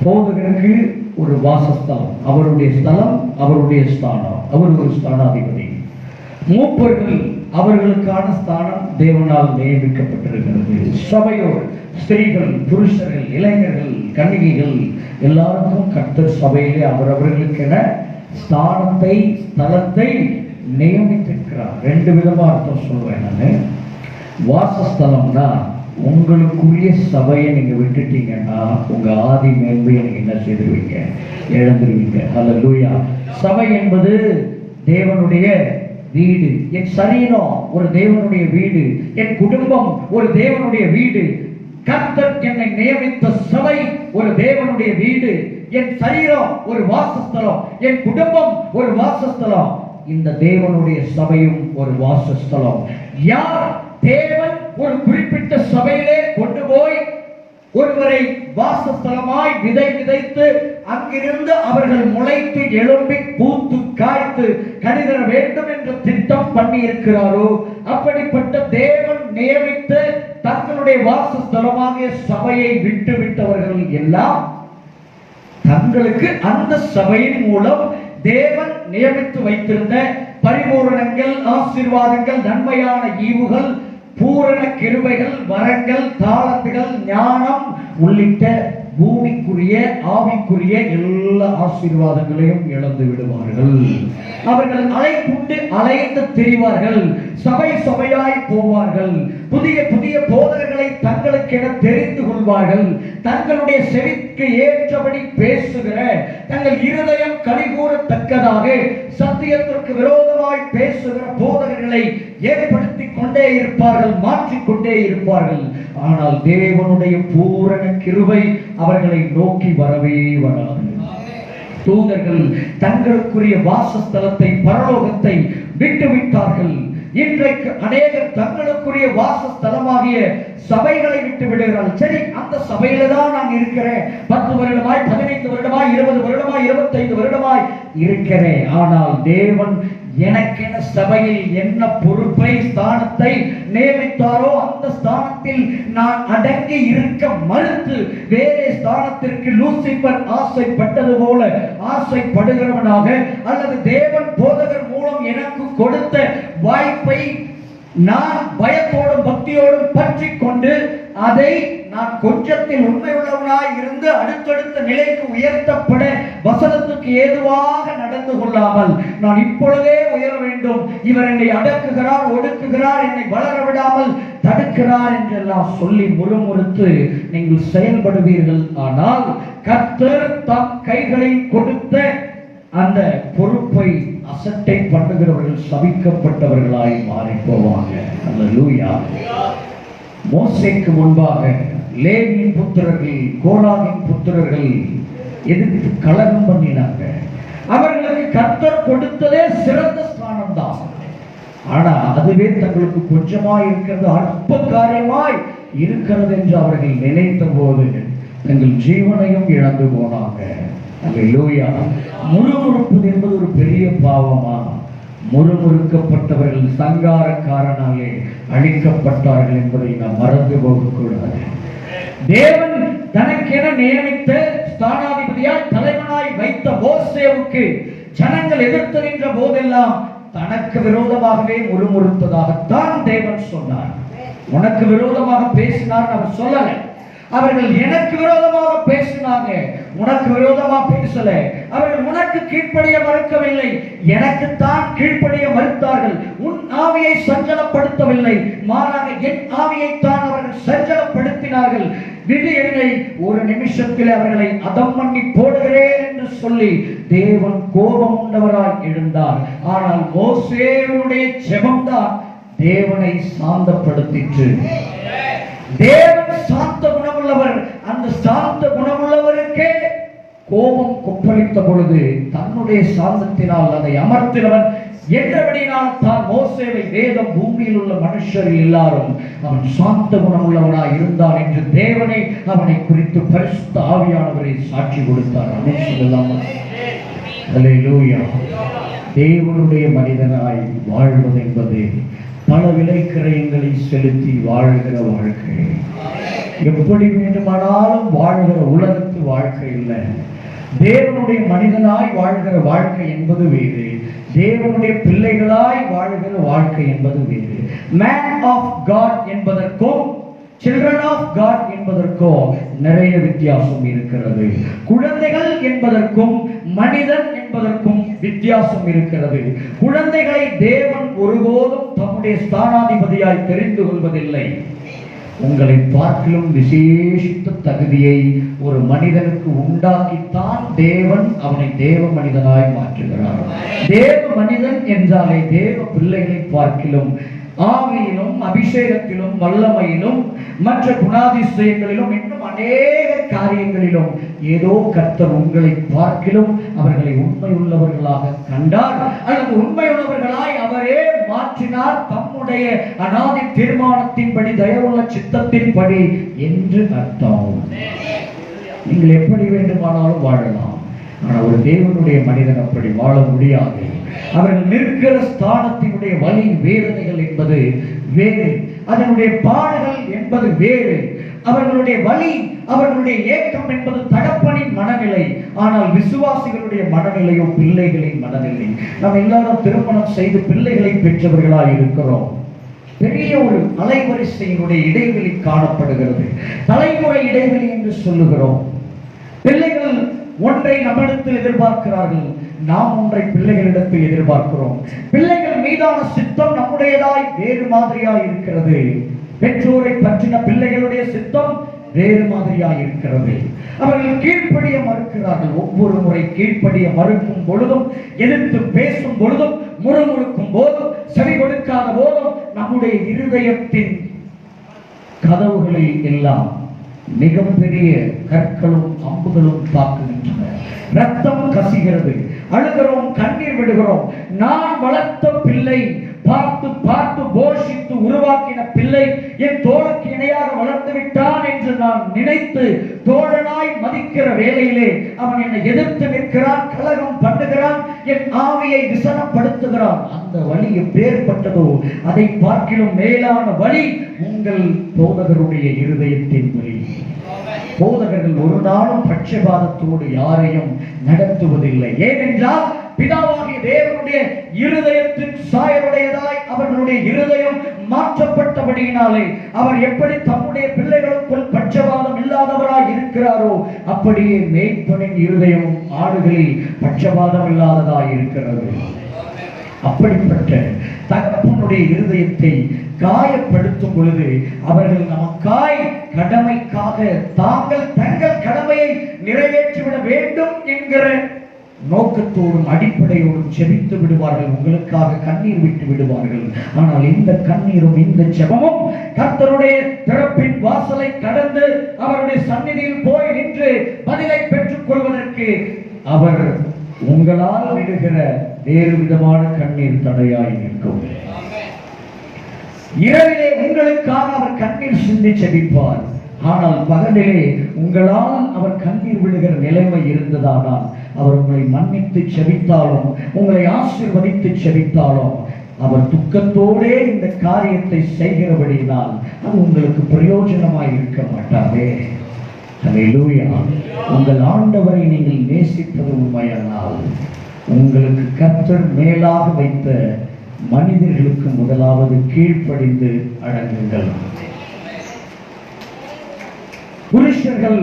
போதகருக்கு ஒரு வாசஸ்தலம், அவருடைய ஸ்தலம், அவருடைய ஸ்தானம், அவர் ஒரு ஸ்தானாதிபதி. மூப்பர்கள் அவர்களுக்கான ஸ்தானம் தேவனால் நியமிக்கப்பட்டிருக்கிறது. சபையோர் ஸ்திரீகள், புருஷர்கள், இளைஞர்கள், கன்னிகைகள் எல்லாருக்கும் கர்த்தர் சபையிலே அவரவர்களுக்கென ஸ்தானத்தை, ஸ்தலத்தை நியமித்திருக்கிறார். 2 விதமா அர்த்தம் சொல்வேன் நான். வாசஸ்தலம்னா உங்களுக்குரிய சபையை நீங்க விட்டுட்டீங்கன்னா உங்க ஆதி மேன்மையை நீங்க என்ன செய்திருவீங்க? இழந்துருவீங்க. அல்லேலூயா. சபை என்பது தேவனுடைய வீடு. என் சரீரம் ஒரு தேவனுடைய வீடு, என் குடும்பம் ஒரு தேவனுடைய வீடு, கர்த்தர் என்னை நியமித்த சபை ஒரு தேவனுடைய வீடு, என் சரீரம் ஒரு வாசஸ்தலம், என் குடும்பம் ஒரு வாசஸ்தலம், இந்த தேவனுடைய சபையும் ஒரு வாசஸ்தலம். யார் தேவன் ஒரு குறிப்பிட்ட சபையிலே கொண்டு போய் ஒருவரை வாசஸ்தலமாய் விதை விதைத்து அங்கிருந்து அவர்கள் முளைத்து எழும்பி பூத்து காய்த்து கனிதர வேண்டும் என்ற திட்டம் பண்ணி இருக்கிறாரோ, அப்படிப்பட்ட தேவன் நியமித்து தங்களுடைய வாசஸ்தலமாகிய சபையை விட்டு விட்டவர்கள் எல்லாம் தங்களுக்கு அந்த சபையின் மூலம் தேவன் நியமித்து வைத்திருந்த பரிபூரணங்கள், ஆசீர்வாதங்கள், நன்மையான ஈவுகள், பூரண கிருபைகள், வரங்கள், தாளந்துகள், ஞானம் உள்ளிட்ட பூமிக்குரிய ஆவிக்குரிய எல்லா ஆசீர்வாதங்களையும் இழந்து விடுவார்கள். அவர்கள் அலைக்குண்டு அலைந்து திரிவார்கள், சபை சபையாய் போவார்கள், புதிய புதிய போதகர்களை தங்களுக்கென தெரிந்து கொள்வார்கள். தங்களுடைய செவிக்கு ஏற்றபடி பேசுகிற, தங்கள் இருதயம் கலிகூறத்தக்கதாக சத்தியத்திற்கு விரோதமாய் பேசுகிற போதகர்களை ஏற்படுத்திக் கொண்டே இருப்பார்கள், மாற்றிக்கொண்டே இருப்பார்கள். ஆனால் தேவனுடைய பூரண கிருபை அவர்களை நோக்கி வரவே வராது. தூதர்கள் தங்களுக்குரிய வாசஸ்தலத்தை, பரலோகத்தை விட்டுவிட்டார்கள். இன்றைக்கு அநேகர் தங்களுக்குரிய வாசஸ்தலமாகிய சபைகளை விட்டு விடுகிறார்கள். சரி, அந்த சபையில தான் நான் இருக்கிறேன், 10 வருடமாய், 15 வருடமாய், 20 வருடமாய், 25 வருடமாய் இருக்கிறேன். ஆனால் தேவன் எனக்கென சபையில் என்ன பொறுப்பை, ஸ்தானத்தை நியமித்தாரோ அந்த ஸ்தானத்தில் நான் அடங்கி இருக்க மறுத்து வேறே ஸ்தானத்திற்கு லூசிபர் ஆசைப்பட்டது போல ஆசைப்படுகிறவனாக, அல்லது தேவன் போதகர் மூலம் எனக்கு கொடுத்த வாய்ப்பை நான் பயத்தோடும் பக்தியோடும் பற்றி கொண்டு அதை நான் கொஞ்சத்தில் உண்மையுள்ளவனாய் இருந்து அடுத்தடுத்த நிலைக்கு உயர்த்தப்பட வசனத்துக்கு ஏதுவாக நடந்து கொள்ளாமல் நான் இப்பொழுதே உயர வேண்டும், இவர் என்னை அடக்குகிறார், ஒடுக்குகிறார், என்னை வளர விடாமல் தடுக்கிறார் என்றெல்லாம் சொல்லி முறுமுறுத்து நீங்கள் செயல்படுவீர்கள். ஆனால் கர்த்தர் தம் கைகளில் கொடுத்த அந்த பொறுப்பை அசட்டை பண்ணுகிறவர்கள் சபிக்கப்பட்டவர்களாய் மாறி போவாங்க. அல்லேலூயா. மோசேக்கு முன்பாக லேவியின் புத்திரர்கள், கோராகின் புத்திரர்கள் எதிர்த்து கலகம் பண்ணினாங்க. அவர்களுக்கு கர்த்தர் கொடுத்ததே சிறந்த ஸ்தானம் தான். ஆனா அதுவே தங்களுக்கு கொஞ்சமாய் இருக்கிறது, அற்ப காரியமாய் இருக்கிறது என்று அவர்கள் நினைத்த போது தங்கள் ஜீவனையும் இழந்து போனாங்க. அல்லேலூயா. முறுமுறுப்பு என்பது ஒரு பெரிய பாவமா? முறுமுறுக்கப்பட்டவர்கள் சங்காரக்காரனாலே அழிக்கப்பட்டார்கள் என்பதை நாம் மறந்து போகக்கூடாது. தேவன் தனக்கென நியமித்த ஸ்தானாதிபதியாய் தலைவனாய் வைத்த மோசேவுக்கு ஜனங்கள் எதிர்த்து நின்ற போதெல்லாம் தனக்கு விரோதமாகவே முறுமுறுத்ததாகத்தான் தேவன் சொன்னார். உனக்கு விரோதமாக பேசினார் அவர் சொல்லல. அவர்கள் எனக்கு விரோதமாக பேசினாங்க, உனக்கு விரோதமா பேசல. அவர்கள் உனக்கு கீழ்ப்படிய மறுக்கவில்லை, எனக்கு தான் கீழ்ப்படிய மறுத்தார்கள். உன் ஆவியை சஞ்சலப்படுத்தவில்லை, மாறாக என் ஆவியை தான் அவர்கள் சஞ்சலப்படுத்தினார்கள். விடு என்னை, ஒரு நிமிஷத்தில் அவர்களை அதம் பண்ணி போடுகிறேன் என்று சொல்லி தேவன் கோபம் உண்டவராய் எழுந்தார். ஆனால் மோசேவுடைய ஜெபம்தான் தேவனை சாந்தப்படுத்திற்று. தேவன் சாந்த குணமுள்ளவர். அந்த சாந்த குணமுள்ளவருக்கே கோபம் கொப்பளித்த பொழுது தன்னுடைய சாந்தத்தினால் அதை அமர்த்தினவன் என்றபடினால் தான் மோசேவை வேதம் பூமியில் உள்ள மனுஷர் எல்லாரும் அவன் சாந்த குணமுள்ளவனாய் இருந்தான் என்று தேவனை அவனை குறித்து பரிசுத்த ஆவியானவரை சாட்சி கொடுத்தார். அல்லேலூயா. தேவனுடைய மனிதனாய் வாழ்வது என்பது பல விலை கிரயங்களை செலுத்தி வாழ்கிற வாழ்க்கை. எப்படி வேண்டுமானாலும் வாழ்கிற உலகத்து வாழ்க்கை இல்லை. தேவனுடைய மனிதனாய் வாழ்கிற வாழ்க்கை என்பது வேறு, தேவனுடைய பிள்ளைகளாய் வாழ்கிற வாழ்க்கை என்பது வேறு. மேன் ஆஃப் காட் என்பதற்கும் சில்ட்ரன் ஆஃப் காட் என்பதற்கும் நிறைய வித்தியாசம் இருக்கிறது. குழந்தைகள் என்பதற்கும் மனிதன் என்பதற்கும் வித்தியாசம் இருக்கிறது. குழந்தைகளை தேவன் ஒருபோதும் தம்முடைய ஸ்தானாதிபதியாய் தெரிந்து கொள்வதில்லை. உங்களை பார்க்கிலும் விசேஷித்த தகுதியை ஒரு மனிதனுக்கு உண்டாக்கித்தான் தேவன் அவனை தேவ மனிதனாய் மாற்றுகிறார். தேவ மனிதன் என்றாலே தேவ பிள்ளைகளை பார்க்கிலும் ஆவியிலும் அபிஷேகத்திலும் வல்லமையிலும் மற்ற குணாதிசயங்களிலும் இன்னும் அநேக காரியங்களிலும் ஏதோ கர்த்தர் உங்களை பார்க்கிலும் அவர்களை உண்மையுள்ளவர்களாக கண்டார், அல்லது உண்மையுள்ளவர்களாய் அவரே மாற்றி மாற்றினார் தம்முடைய அநாதி தீர்மானத்தின்படி, தயவுள்ள சித்தத்தின்படி என்று அர்த்தம். நீங்கள் எப்படி வேண்டுமானாலும் வாழலாம், ஆனால் ஒரு தேவனுடைய மனிதன் அப்படி வாழ முடியாது. அவர்கள் நிற்கிற ஸ்தானத்தினுடைய வலி வேதனைகள் என்பது வேறு, அதனுடைய பாடுகள் என்பது வேறு. அவர்களுடைய வலி, அவர்களுடைய ஏக்கம் என்பது தகப்பனின் மனநிலை. ஆனால் விசுவாசிகளுடைய மனநிலையோ பிள்ளைகளின் மனநிலை. நாம் எல்லாரும் திருமணம் செய்து பிள்ளைகளை பெற்றவர்களாய் இருக்கிறோம். பெரிய ஒரு அலைவரிசையினுடைய இடைவெளி காணப்படுகிறது. தலைமுறை இடைவெளி என்று சொல்லுகிறோம். பிள்ளைகள் ஒன்றை நம்மிடத்தில் எதிர்பார்க்கிறார்கள், நாம் ஒன்றை பிள்ளைகளிடத்தில் எதிர்பார்க்கிறோம். பிள்ளைகள் மீதான சித்தம் நம்முடையதாய் வேறு மாதிரியாய் இருக்கிறது. பெற்றோரை பற்றின பிள்ளைகளுடைய சித்தம் வேறு மாதிரியாய் இருக்கிறது. அவர்கள் கீழ்ப்படிய மறுக்கிறார்கள். ஒவ்வொரு முறை கீழ்ப்படிய மறுக்கும் பொழுதும், எதிர்த்து பேசும் பொழுதும், முறுமுறுக்கும் போதும், செவி கொடுக்காத போதும் நம்முடைய இருதயத்தின் கதவுகளில் எல்லாம் மிகப்பெரிய கற்களும் அம்புகளும் தாக்குகின்றன. ரத்தம் கசிகிறது, அழுகிறோம், கண்ணீர் விடுகிறோம். நான் வளர்த்த பிள்ளை, பார்த்து பார்த்து போஷித்து உருவாக்கின பிள்ளை என் தோளுக்கு இணையாக வளர்ந்து விட்டான் என்று நான் நினைத்து தோழனாய் மதிக்கிற வேளையிலே அவன் என்னை எதிர்த்து நிற்கிறான், கலகம் பண்ணுகிறான், என் ஆவியை விசனப்படுத்துகிறான். அந்த வலி எப்பேற்பட்டதோ அதை பார்க்கிலும் மேலான வலி உங்கள் போதகருடைய இருதயத்தின் வலி. போதகர்கள் ஒரு நாளும் பட்சபாதத்தோடு யாரையும் நடத்துவதில்லை. ஏனென்றால் பிதாவாகிய தேவனுடைய இருதயத்தின் சாயலுடையதாய் அவர்களுடைய இருதயம் மாற்றப்பட்டபடியினாலே அவர் எப்படி தம்முடைய பிள்ளைகளுக்குள் பட்சபாதம் இல்லாதவராய் இருக்கிறாரோ அப்படியே மேய்ப்பனின் இருதயம் ஆடுகளில் பட்சபாதம் இல்லாததாய் இருக்கிறது. அப்படிப்பட்ட தகப்பனுடைய இருதயத்தை காயப்படுத்தும் பொழுது அவர்கள் நமக்காய் கடமைக்காக தாங்கள் தங்கள் கடமையை நிறைவேற்றிவிட வேண்டும் என்கிற நோக்கத்தோடும் அடிப்படையோடும் செபித்து விடுவார்கள். உங்களுக்காக கண்ணீர் விட்டு விடுவார்கள். ஆனால் இந்த கண்ணீரும் இந்த ஜெபமும் கர்த்தருடைய திறப்பின் வாசலை கடந்து அவருடைய சந்நிதியில் போய் நின்று பதிலை பெற்றுக் கொள்வதற்கு அவர் உங்களால் விடுகிற வேறு விதமான கண்ணீர் தடையாய் நிற்கும். இரவிலே உங்களுக்காக அவர் கண்ணீர் சிந்தி செபிப்பார். ஆனால் பகலிலே உங்களால் அவர் கண்ணீர் விடுகிற நிலைமை இருந்ததானால் அவர் உங்களை மன்னித்து செபித்தாலும் உங்களை ஆசீர்வதித்து செபித்தாலும் அவர் துக்கத்தோடே இந்த காரியத்தை செய்கிறபடியினால் அது உங்களுக்கு பிரயோஜனமாய் இருக்க மாட்டாரே. ஹல்லேலூயா. உங்கள் ஆண்டவரை நீங்கள் நேசிப்பது உண்மையானால் உங்களுக்கு கர்த்தர் மேலாக வைத்த மனிதர்களுக்கு முதலாவது கீழ்ப்படிந்து அடங்குங்கள். புருஷர்கள்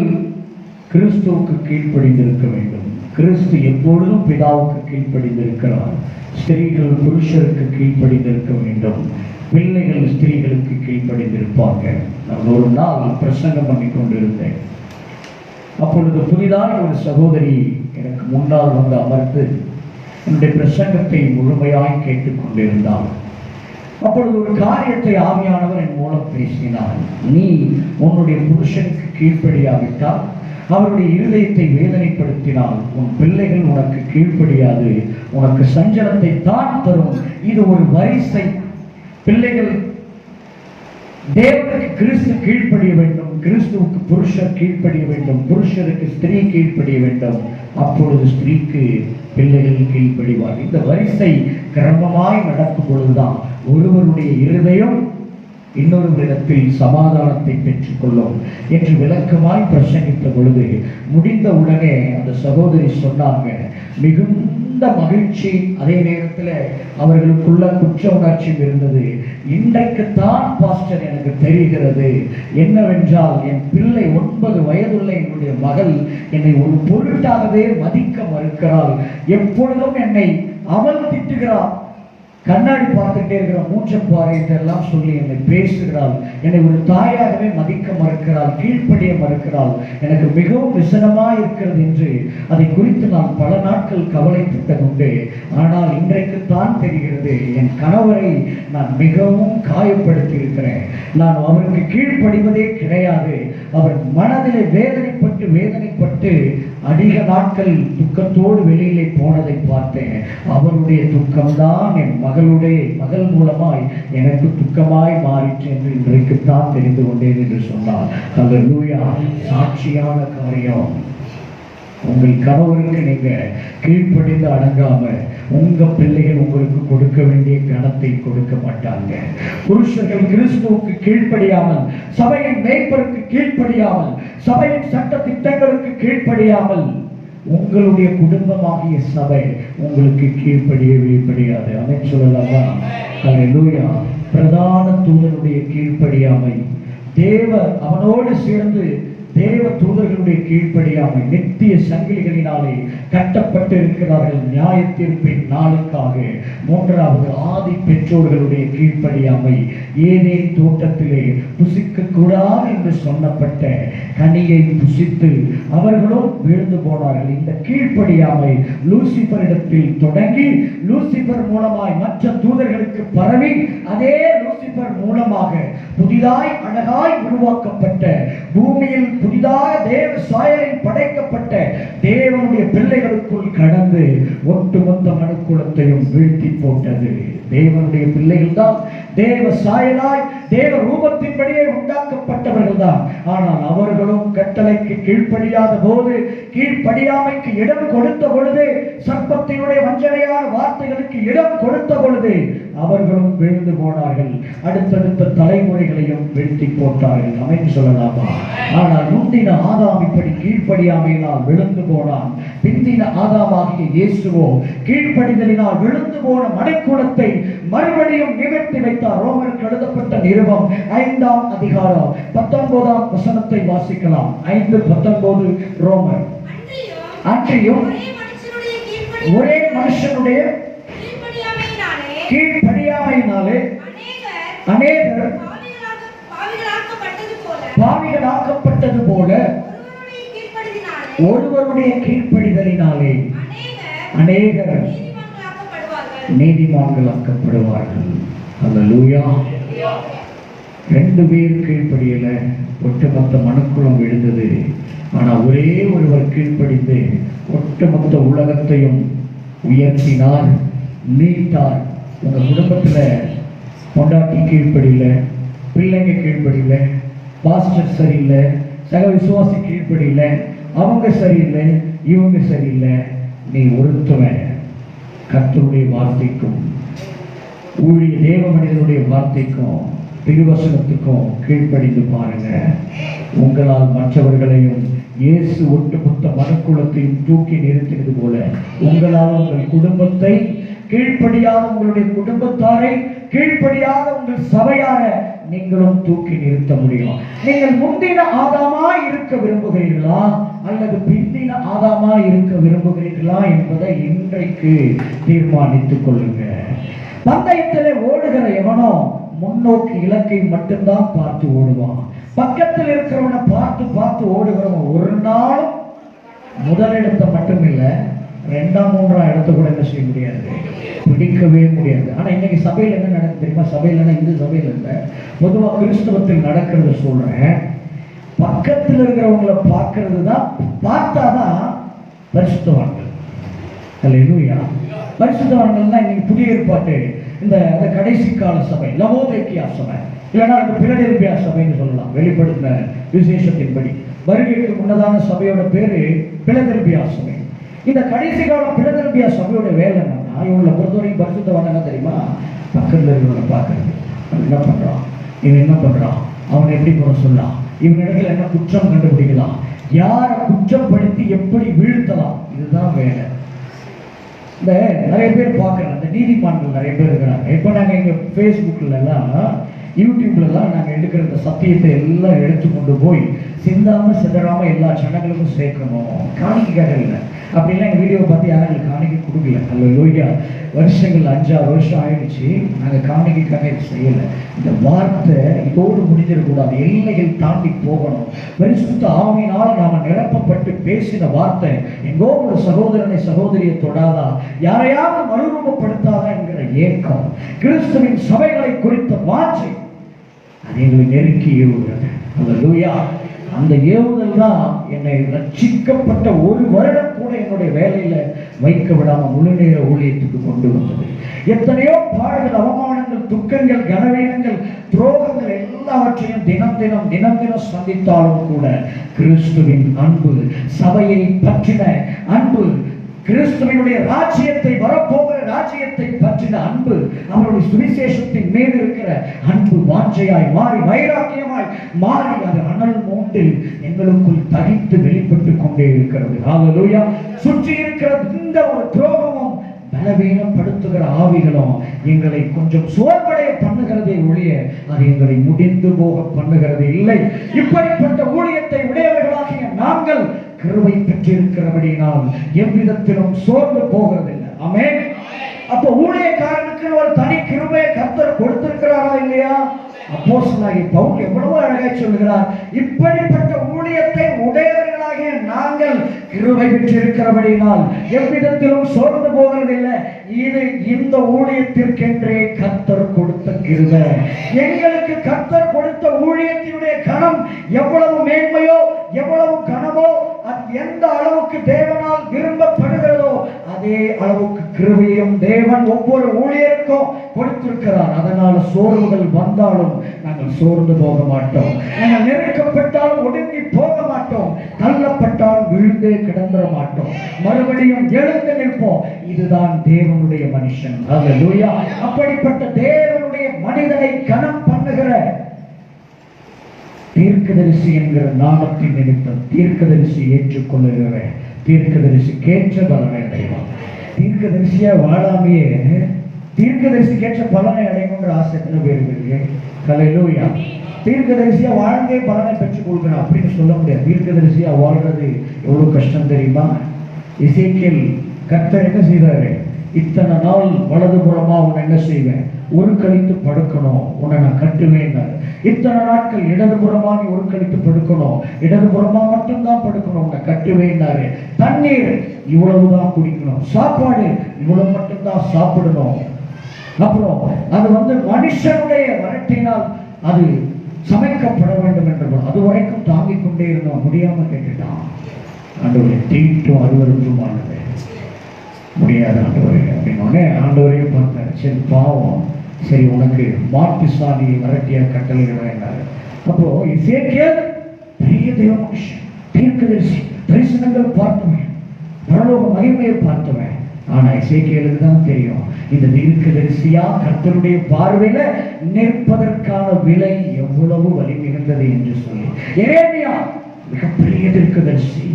கிறிஸ்துவுக்கு கீழ்ப்படிந்திருக்க வேண்டும். கிறிஸ்து எப்பொழுதும் பிதாவுக்கு கீழ்ப்படிந்திருக்கிறார். ஸ்திரீகள் புருஷருக்கு கீழ்ப்படிந்திருக்க வேண்டும். பிள்ளைகள் ஸ்திரீகளுக்கு கீழ்ப்படிந்திருப்பாங்க. நான் ஒரு நாள் பிரசங்கம் பண்ணி கொண்டிருந்தேன். அப்பொழுது புதிதாக ஒரு சகோதரி எனக்கு முன்னால் வந்து அமர்ந்து என்னுடைய பிரசங்கத்தை முழுமையாய் கேட்டுக்கொண்டிருந்தாள். அப்பொழுது ஒரு காரியத்தை ஆவியானவர் என் மூலம் பேசினார். நீ உன்னுடைய புருஷனுக்கு கீழ்ப்படியாவிட்டால், அவருடைய இருதயத்தை வேதனைப்படுத்தினால் உன் பிள்ளைகள் உனக்கு கீழ்ப்படியாது, உனக்கு சஞ்சலத்தை தான் தரும். இது ஒரு வரிசை. பிள்ளைகள் தேவனுக்கு கிறிஸ்து கீழ்ப்படிய வேண்டும், கிறிஸ்துவுக்கு புருஷர் கீழ்ப்படிய வேண்டும், புருஷருக்கு ஸ்திரீ கீழ்ப்படிய வேண்டும். அப்பொழுது ஸ்திரீக்கு பிள்ளைகள் கீழ்ப்படிவார். இந்த வரிசை கிரமமாய் நடக்கும் பொழுதுதான் ஒருவருடைய இருதயம் இன்னொருவரிடத்தில் சமாதானத்தை பெற்றுக் கொள்ளும் என்று விளக்கமாய் பிரசங்கித்த பொழுது முடிந்த உடனே அந்த சகோதரி சொன்னாங்க, மிகுந்த மகிழ்ச்சி, அதே நேரத்தில் அவர்களுக்குள்ள குற்ற உணர்ச்சியும் இருந்தது. இன்றைக்குத்தான் பாஸ்டர் எனக்கு தெரிகிறது என்னவென்றால், என் பிள்ளை 9 வயதுள்ள என்னுடைய மகள் என்னை ஒரு பொருட்டாகவே மதிக்க மறுக்கிறாள். எப்பொழுதும் என்னை அவள் திட்டுகிறாள், கண்ணாடி பார்த்துட்டே இருக்கிற மூச்சப்பாறை என்றெல்லாம் சொல்லி என்னை பேசுகிறாள், என்னை ஒரு தாயாகவே மதிக்க மறுக்கிறாள், கீழ்ப்படிய மறுக்கிறாள். எனக்கு மிகவும் விசனமாய் இருக்கிறது என்று அதை குறித்து நான் பல நாட்கள் கவலைப்பட்டதுண்டு. ஆனால் இன்றைக்குத்தான் தெரிகிறது, என் கணவரை நான் மிகவும் காயப்படுத்தி இருக்கிறேன். நான் அவருக்கு கீழ்ப்படிவதே கிடையாது. அவர் மனதிலே வேதனைப்பட்டு அதிக நாட்கள் துக்கத்தோடு வெளியிலே போனதை பார்த்தேன். அவருடைய துக்கம்தான் என் மகள் மூலமாய் எனக்கு துக்கமாய் மாறிற்று என்று இன்றைக்குத்தான் தெரிந்து கொண்டேன் என்று சொன்னார். அல்லேலூயா. சாட்சியான காரியம். உங்கள் கணவருக்கு நீங்க கீழ்ப்படிந்து அடங்காம உங்க பிள்ளைகள் உங்களுக்கு கொடுக்க வேண்டிய கனத்தை கொடுக்க மாட்டாங்க. புருஷர்கள் கிறிஸ்துவுக்கு கீழ்ப்படியாமல், சபையின் மேய்ப்பருக்கு கீழ்ப்படியாமல், சபையின் சட்ட திட்டங்களுக்கு கீழ்ப்படியாமல் உங்களுடைய குடும்பமாகிய சபை உங்களுக்கு கீழ்ப்படியவே படியாது. ஆமென் சொல்லலாமா? அல்லேலூயா. பிரதான தூதருடைய கீழ்ப்படியாமை, அவனோடு சேர்ந்து தேவ தூதர்களுடைய கீழ்ப்படியாமை, நித்திய சங்கிலிகளினாலே கட்டப்பட்டு இருக்கிறார்கள். நியாய தீர்ப்பின் நாளுக்காக. மூன்றாவது, ஆதி பெற்றோர்களுடைய கீழ்ப்படியாமை. ஏதேன் தோட்டத்திலே புசிக்க கூடாது என்று சொன்னப்பட்ட கனியை புசித்து அவர்களும் விழுந்து போனார்கள். இந்த கீழ்ப்படியாமை லூசிபரிடத்தில் தொடங்கி லூசிபர் மூலமாய் மற்ற தூதர்களுக்கு பரவி, அதே லூசிபர் மூலமாக புதிதாய் அழகாய் உருவாக்கப்பட்ட பூமியில் புதிதாக தேவ சாயலில் படைக்கப்பட்ட தேவனுடைய பிள்ளைகளுக்குள் கடந்து ஒட்டுமொத்த மனுக்குலத்தையும் வீழ்த்தி போட்டது. தேவனுடைய பிள்ளைகள் தான் தேவ சாயலாய் தேவ ரூபத்தின்படியே உண்டாக்கப்பட்டவர்கள் தான். ஆனால் அவர்களும் கட்டளைக்கு கீழ்ப்படியாத போது, கீழ்ப்படியாமைக்கு இடம் கொடுத்த பொழுது, சர்ப்பத்தினுடைய வஞ்சனையான வார்த்தைகளுக்கு இடம் கொடுத்த பொழுது அவர்களும் விழுந்து போனார்கள். அடுத்தடுத்த தலைமுறைகளையும் வீழ்த்தி போட்டார்கள். ஆமென் சொல்லலாமா? ஆனால் முந்தின ஆதாம் இப்படி கீழ்ப்படியாமையினால் விழுந்து போனான். பிந்தின ஆதாமாகிய இயேசுவோ கீழ்ப்படிதலினால் விழுந்து போன மனைக்குலத்தை மறுபடியும் நிமிர்த்தி வைத்தார். ரோமருக்கு எழுதப்பட்ட நிருபம் 5ஆம் அதிகாரம் 19ஆம் வசனத்தை வாசிக்கலாம். 5:19 ரோமர். அன்றியும் ஒரே மனுஷனுடைய கீழ்ப்படியாமையினாலே அநேகர் பாவிகளாக்கப்பட்டது போல ஒருவருடைய கீழ்ப்படிதலினாலே அநேகர் நீதிமான்களாக்கப்படுவார்கள். அல்லேலூயா. 2 பேர் கீழ்ப்படியல, ஒட்டுமொத்த மனுக்குலம் விழுந்தது. ஆனா ஒரே ஒருவர் கீழ்ப்படிந்து ஒட்டுமொத்த உலகத்தையும் உயர்த்தினார், மீட்டார். உங்க குடும்பத்துல பொண்டாட்டி கீழ்ப்படியில, பிள்ளைங்க கீழ்ப்படியில, பாஸ்டர் சரியில்லை, சக விசுவாசி கீழ்ப்படியில, அவங்க சரியில்லை, இவங்க சரியில்லை, நீ ஒருத்தவன் கர்த்தருடைய வார்த்தைக்கும் ஊழிய தேவ மனிதனுடைய வார்த்தைக்கும் திருவசனத்துக்கும் கீழ்ப்படிந்து பாருங்க. உங்களால் மற்றவர்களையும் இயேசு ஒட்டுமொத்த மனுக்குலத்தையும் தூக்கி நிறுத்தினது போல உங்களால் உங்கள் குடும்பத்தை கீழ்ப்படியாத, உங்களுடைய குடும்பத்தாரை கீழ்ப்படியாத உங்கள் சபையார நீங்களும் தூக்கி நிறுத்த முடியும். நீங்கள் முந்தின ஆதாமா இருக்க விரும்புகிறீர்களா அல்லது பிந்தின ஆதாமா இருக்க விரும்புகிறீர்களா என்பதை இன்றைக்கு தீர்மானித்துக் கொள்ளுங்க. பந்தயத்திலே ஓடுகிற எவனோ முன்னோக்கி இலக்கை மட்டும்தான் பார்த்து ஓடுவான். பக்கத்தில் இருக்கிறவனை பார்த்து பார்த்து ஓடுகிறவன் ஒரு நாளும் முதலிடத்தை மட்டும் இல்லை, 2ஆம் 3ஆம் இடத்தை கூட என்ன செய்ய முடியாது, பிடிக்கவே முடியாது. ஆனா இன்னைக்கு சபையில் என்ன நடக்குது தெரியுமா? சபையில் இந்து சபையில் இல்லை, பொதுவாக கிறிஸ்தவத்தில் நடக்கிறது சொல்றேன். பக்கத்தில் இருக்கிறவங்களை பார்க்கறது தான், பார்த்தாதான் பரிசுத்தவான்கள். அல்லேலூயா. பரிசுத்தவான்கள்னா இன்னைக்கு புதிய ஏற்பாட்டு இந்த கடைசி கால சபை, லவோதிக்கேயா சபை, இல்லைன்னா பிலடெல்பியா சபைன்னு சொல்லலாம். வெளிப்படுத்தின விசேஷத்தின்படி வருகைக்கு முன்னதான சபையோட பேரு பிலடெல்பியா சபை. இந்த கடைசி காலம் பிலடெல்பியா சபையோட வேலை என்னன்னா, இவங்களை பொறுத்தவரைக்கும் பரிசுத்தவான் என்ன தெரியுமா? பக்கத்தில் இருக்கிறவங்களை பார்க்கறது. அவன் என்ன பண்றான், இவன் என்ன பண்றான், அவனை எப்படி குறை சொல்லலாம், இவனிடத்தில் என்ன குற்றம் கண்டுபிடிக்கலாம், யாரை குற்றப்படுத்தி எப்படி வீழ்த்தலாம், இதுதான் வேலை. இந்த நிறைய பேர் பார்க்குறேன், இந்த நீதிமான்கள் நிறைய பேர் இருக்கிறாங்க. இப்போ நாங்கள் எங்கள் ஃபேஸ்புக்கிலலாம் யூடியூப்லலாம் நாங்கள் எடுக்கிற இந்த சத்தியத்தை எல்லாம் எடுத்து கொண்டு போய் சிந்தாமல் சிதறாமல் எல்லா சேனல்களுக்கும் சேர்க்கணும். காணிக்கைக்காக இல்லை, அப்படிலாம் எங்கள் வீடியோவை பார்த்து யாரும் எங்களுக்கு காணிக்கை கொடுக்கல. அல்லேலூயா. வருஷங்கள் 5-6 வருஷம் ஆயிடுச்சு, நாங்கள் காணிக்கைக்காக இது செய்யலை. இந்த வார்த்தை இதோடு முடிஞ்சிடக்கூடாது, எல்லைகள் தாண்டி போகணும். பரிசுத்த ஆவியினால் நாம் நிரப்பப்பட்டு பேசின வார்த்தை எங்கோ ஒரு சகோதரனை சகோதரியை தொடாதா, யாரையாவது மறுரூபப்படுத்தாதா என்கிற ஏக்கம், கிறிஸ்துவின் சபைகளை குறித்த வாஞ்சை அது எங்களை நெருக்கி இருக்கிறது. அல்லேலூயா. அந்த ஏவுதல் தான் என்னை ரட்சிக்கப்பட்ட ஒரு வருடம் கூட என்னுடைய வேலையில வைக்க விடாம முழு நேர ஊழியத்துக்கு கொண்டு வந்தது. எத்தனையோ பாடுகள், அவமானங்கள், துக்கங்கள், கனவீனங்கள், துரோகங்கள் எல்லாவற்றையும் தினம் தினம் சந்தித்தாலும் கூட கிறிஸ்துவின் அன்பு, சபையை பற்றின அன்பு, கிறிஸ்துவினுடைய ராஜ்யத்தை, வரப்போகிற ராஜ்யத்தை பற்றின அன்பு, அவருடைய சுவிசேஷத்தின் மீது இருக்கிற அன்பு வாஞ்சையாய் மாறி, வைராக்கியமாய் மாறி, அது அனல் மூண்டு எங்களுக்குள் தகித்து வெளிப்பட்டு கொண்டே இருக்கிறது. ஹல்லேலூயா. சுற்றி இருக்கிற இந்த ஒரு துரோகமும் பலவீனப்படுத்துகிற ஆவிகளும் எங்களை கொஞ்சம் சோர்வடைய பண்ணுகிறதே ஒழிய அது எங்களை முடிந்து போக பண்ணுகிறது இல்லை. இப்படிப்பட்ட ஊழியத்தை உடையவர்களாகிய நாங்கள் கிருபை பெற்றிருக்கிறபடினால் எவ்விதத்திலும் சோர்ந்து போகிறதில்லை. ஆமென். அப்ப ஊழியக்காரனுக்கு ஒரு தனி கிருபையை கர்த்தர் கொடுத்திருக்கிறாரா இல்லையா? அப்போஸ்தலனாகிய பவுல் எவ்வளவு அழகாய் சொல்கிறார், இப்படிப்பட்ட ஊழியத்தை உடையவர்களாகிய நாங்கள் கிருபை பெற்றிருக்கிறபடினால் எவ்விதத்திலும் சோர்ந்து போகிறதில்லை. இது இந்த ஊழியத்திற்கென்றே கர்த்தர் கொடுத்த கிருபை. எங்களுக்கு கர்த்தர் கொடுத்த ஊழியத்தினுடைய கணம் எவ்வளவு மேன்மையோ, எவ்வளவு கனமோ, அது எந்த அளவுக்கு தேவனால் விரும்பப்படுகிறதோ அதே அளவுக்கு கிருபையும் தேவன் ஒவ்வொரு ஊழியருக்கும் கொடுத்திருக்கிறார். அதனால சோர்வுகள் வந்தாலும் நாங்கள் சோர்ந்து போக மாட்டோம். நாங்கள் நெருக்கப்பட்டாலும் ஒடுங்கி போக மாட்டோம். தள்ளப்பட்டாலும் விழுந்தே கிடந்துட மாட்டோம். மறுபடியும் எழுந்து நிற்போம். இதுதான் தேவனுடைய மனுஷன். ஹல்லேலூயா. அப்படிப்பட்ட தேவனுடைய மனிதனை கனம் பண்ணுகிற தீர்க்கதரிசி என்கிற நாமத்தின் நிமித்தம் தீர்க்கதரிசி ஏற்றுக்கொள்ளுகிற தீர்க்கதரிசிக்கேற்ற பலனை அடைவான். தீர்க்கதரிசியா வாழாமையே தீர்க்கதரிசிக்கேற்ற பலனை அடையணுன்ற ஆசை எத்தனை பேருக்கு? ஹல்லேலூயா. தீர்க்கதரிசியா வாழ்ந்தே பலனை பெற்றுக் கொள்கிறோம் அப்படின்னு சொல்ல முடியாது. தீர்க்கதரிசியா வாழ்றது எவ்வளவு கஷ்டம் தெரியுமா? எசேக்கியேல் கர்த்தர் என்ன செய்தாரு? இத்தனை நாள் வலதுபுறமா உன்னை என்ன செய்வேன்? ஒரு கழித்து படுக்கணும், உன்னை நான் கட்டுவேன். இத்தனை நாட்கள் இடதுபுறமா நீ ஒரு கழித்து படுக்கணும், இடதுபுறமா மட்டும்தான் படுக்கணும், உன்னை கட்டுவேன்னாரு. தண்ணீர் இவ்வளவுதான் குடிக்கணும், சாப்பாடு இவ்வளவு மட்டும்தான் சாப்பிடணும். அப்புறம் அது மனுஷனுடைய வரட்டினால் அது சமைக்கப்பட வேண்டும் என்று அது வரைக்கும் தாங்கிக் கொண்டே இருந்தோம். முடியாம கேட்டுட்டான். ஆண்டவரே, தீட்டும் அருவருப்புமானது முடியாது ஆண்டவரே அப்படின்னோடனே ஆண்டவரே பார்த்தாரு. சரி பாவம், சரி உனக்கு மாட்டு சாணியை வரட்டியா கட்டளையிடுறாரு. அப்போ எசேக்கியேல் பெரிய தேவ மனுஷன், தீர்க்கதரிசி, தரிசனங்கள் பார்த்தவன், பரலோக மகிமையை பார்த்தவன். ஆனா எசேக்கியேலுக்கு தான் தெரியும் இந்த தீர்க்கதரிசியா கர்த்தருடைய பார்வையில நிற்பதற்கான விலை எவ்வளவு வலி மிகுந்தது என்று சொல்லி. எரேமியா மிகப்பெரிய தீர்க்கதரிசி,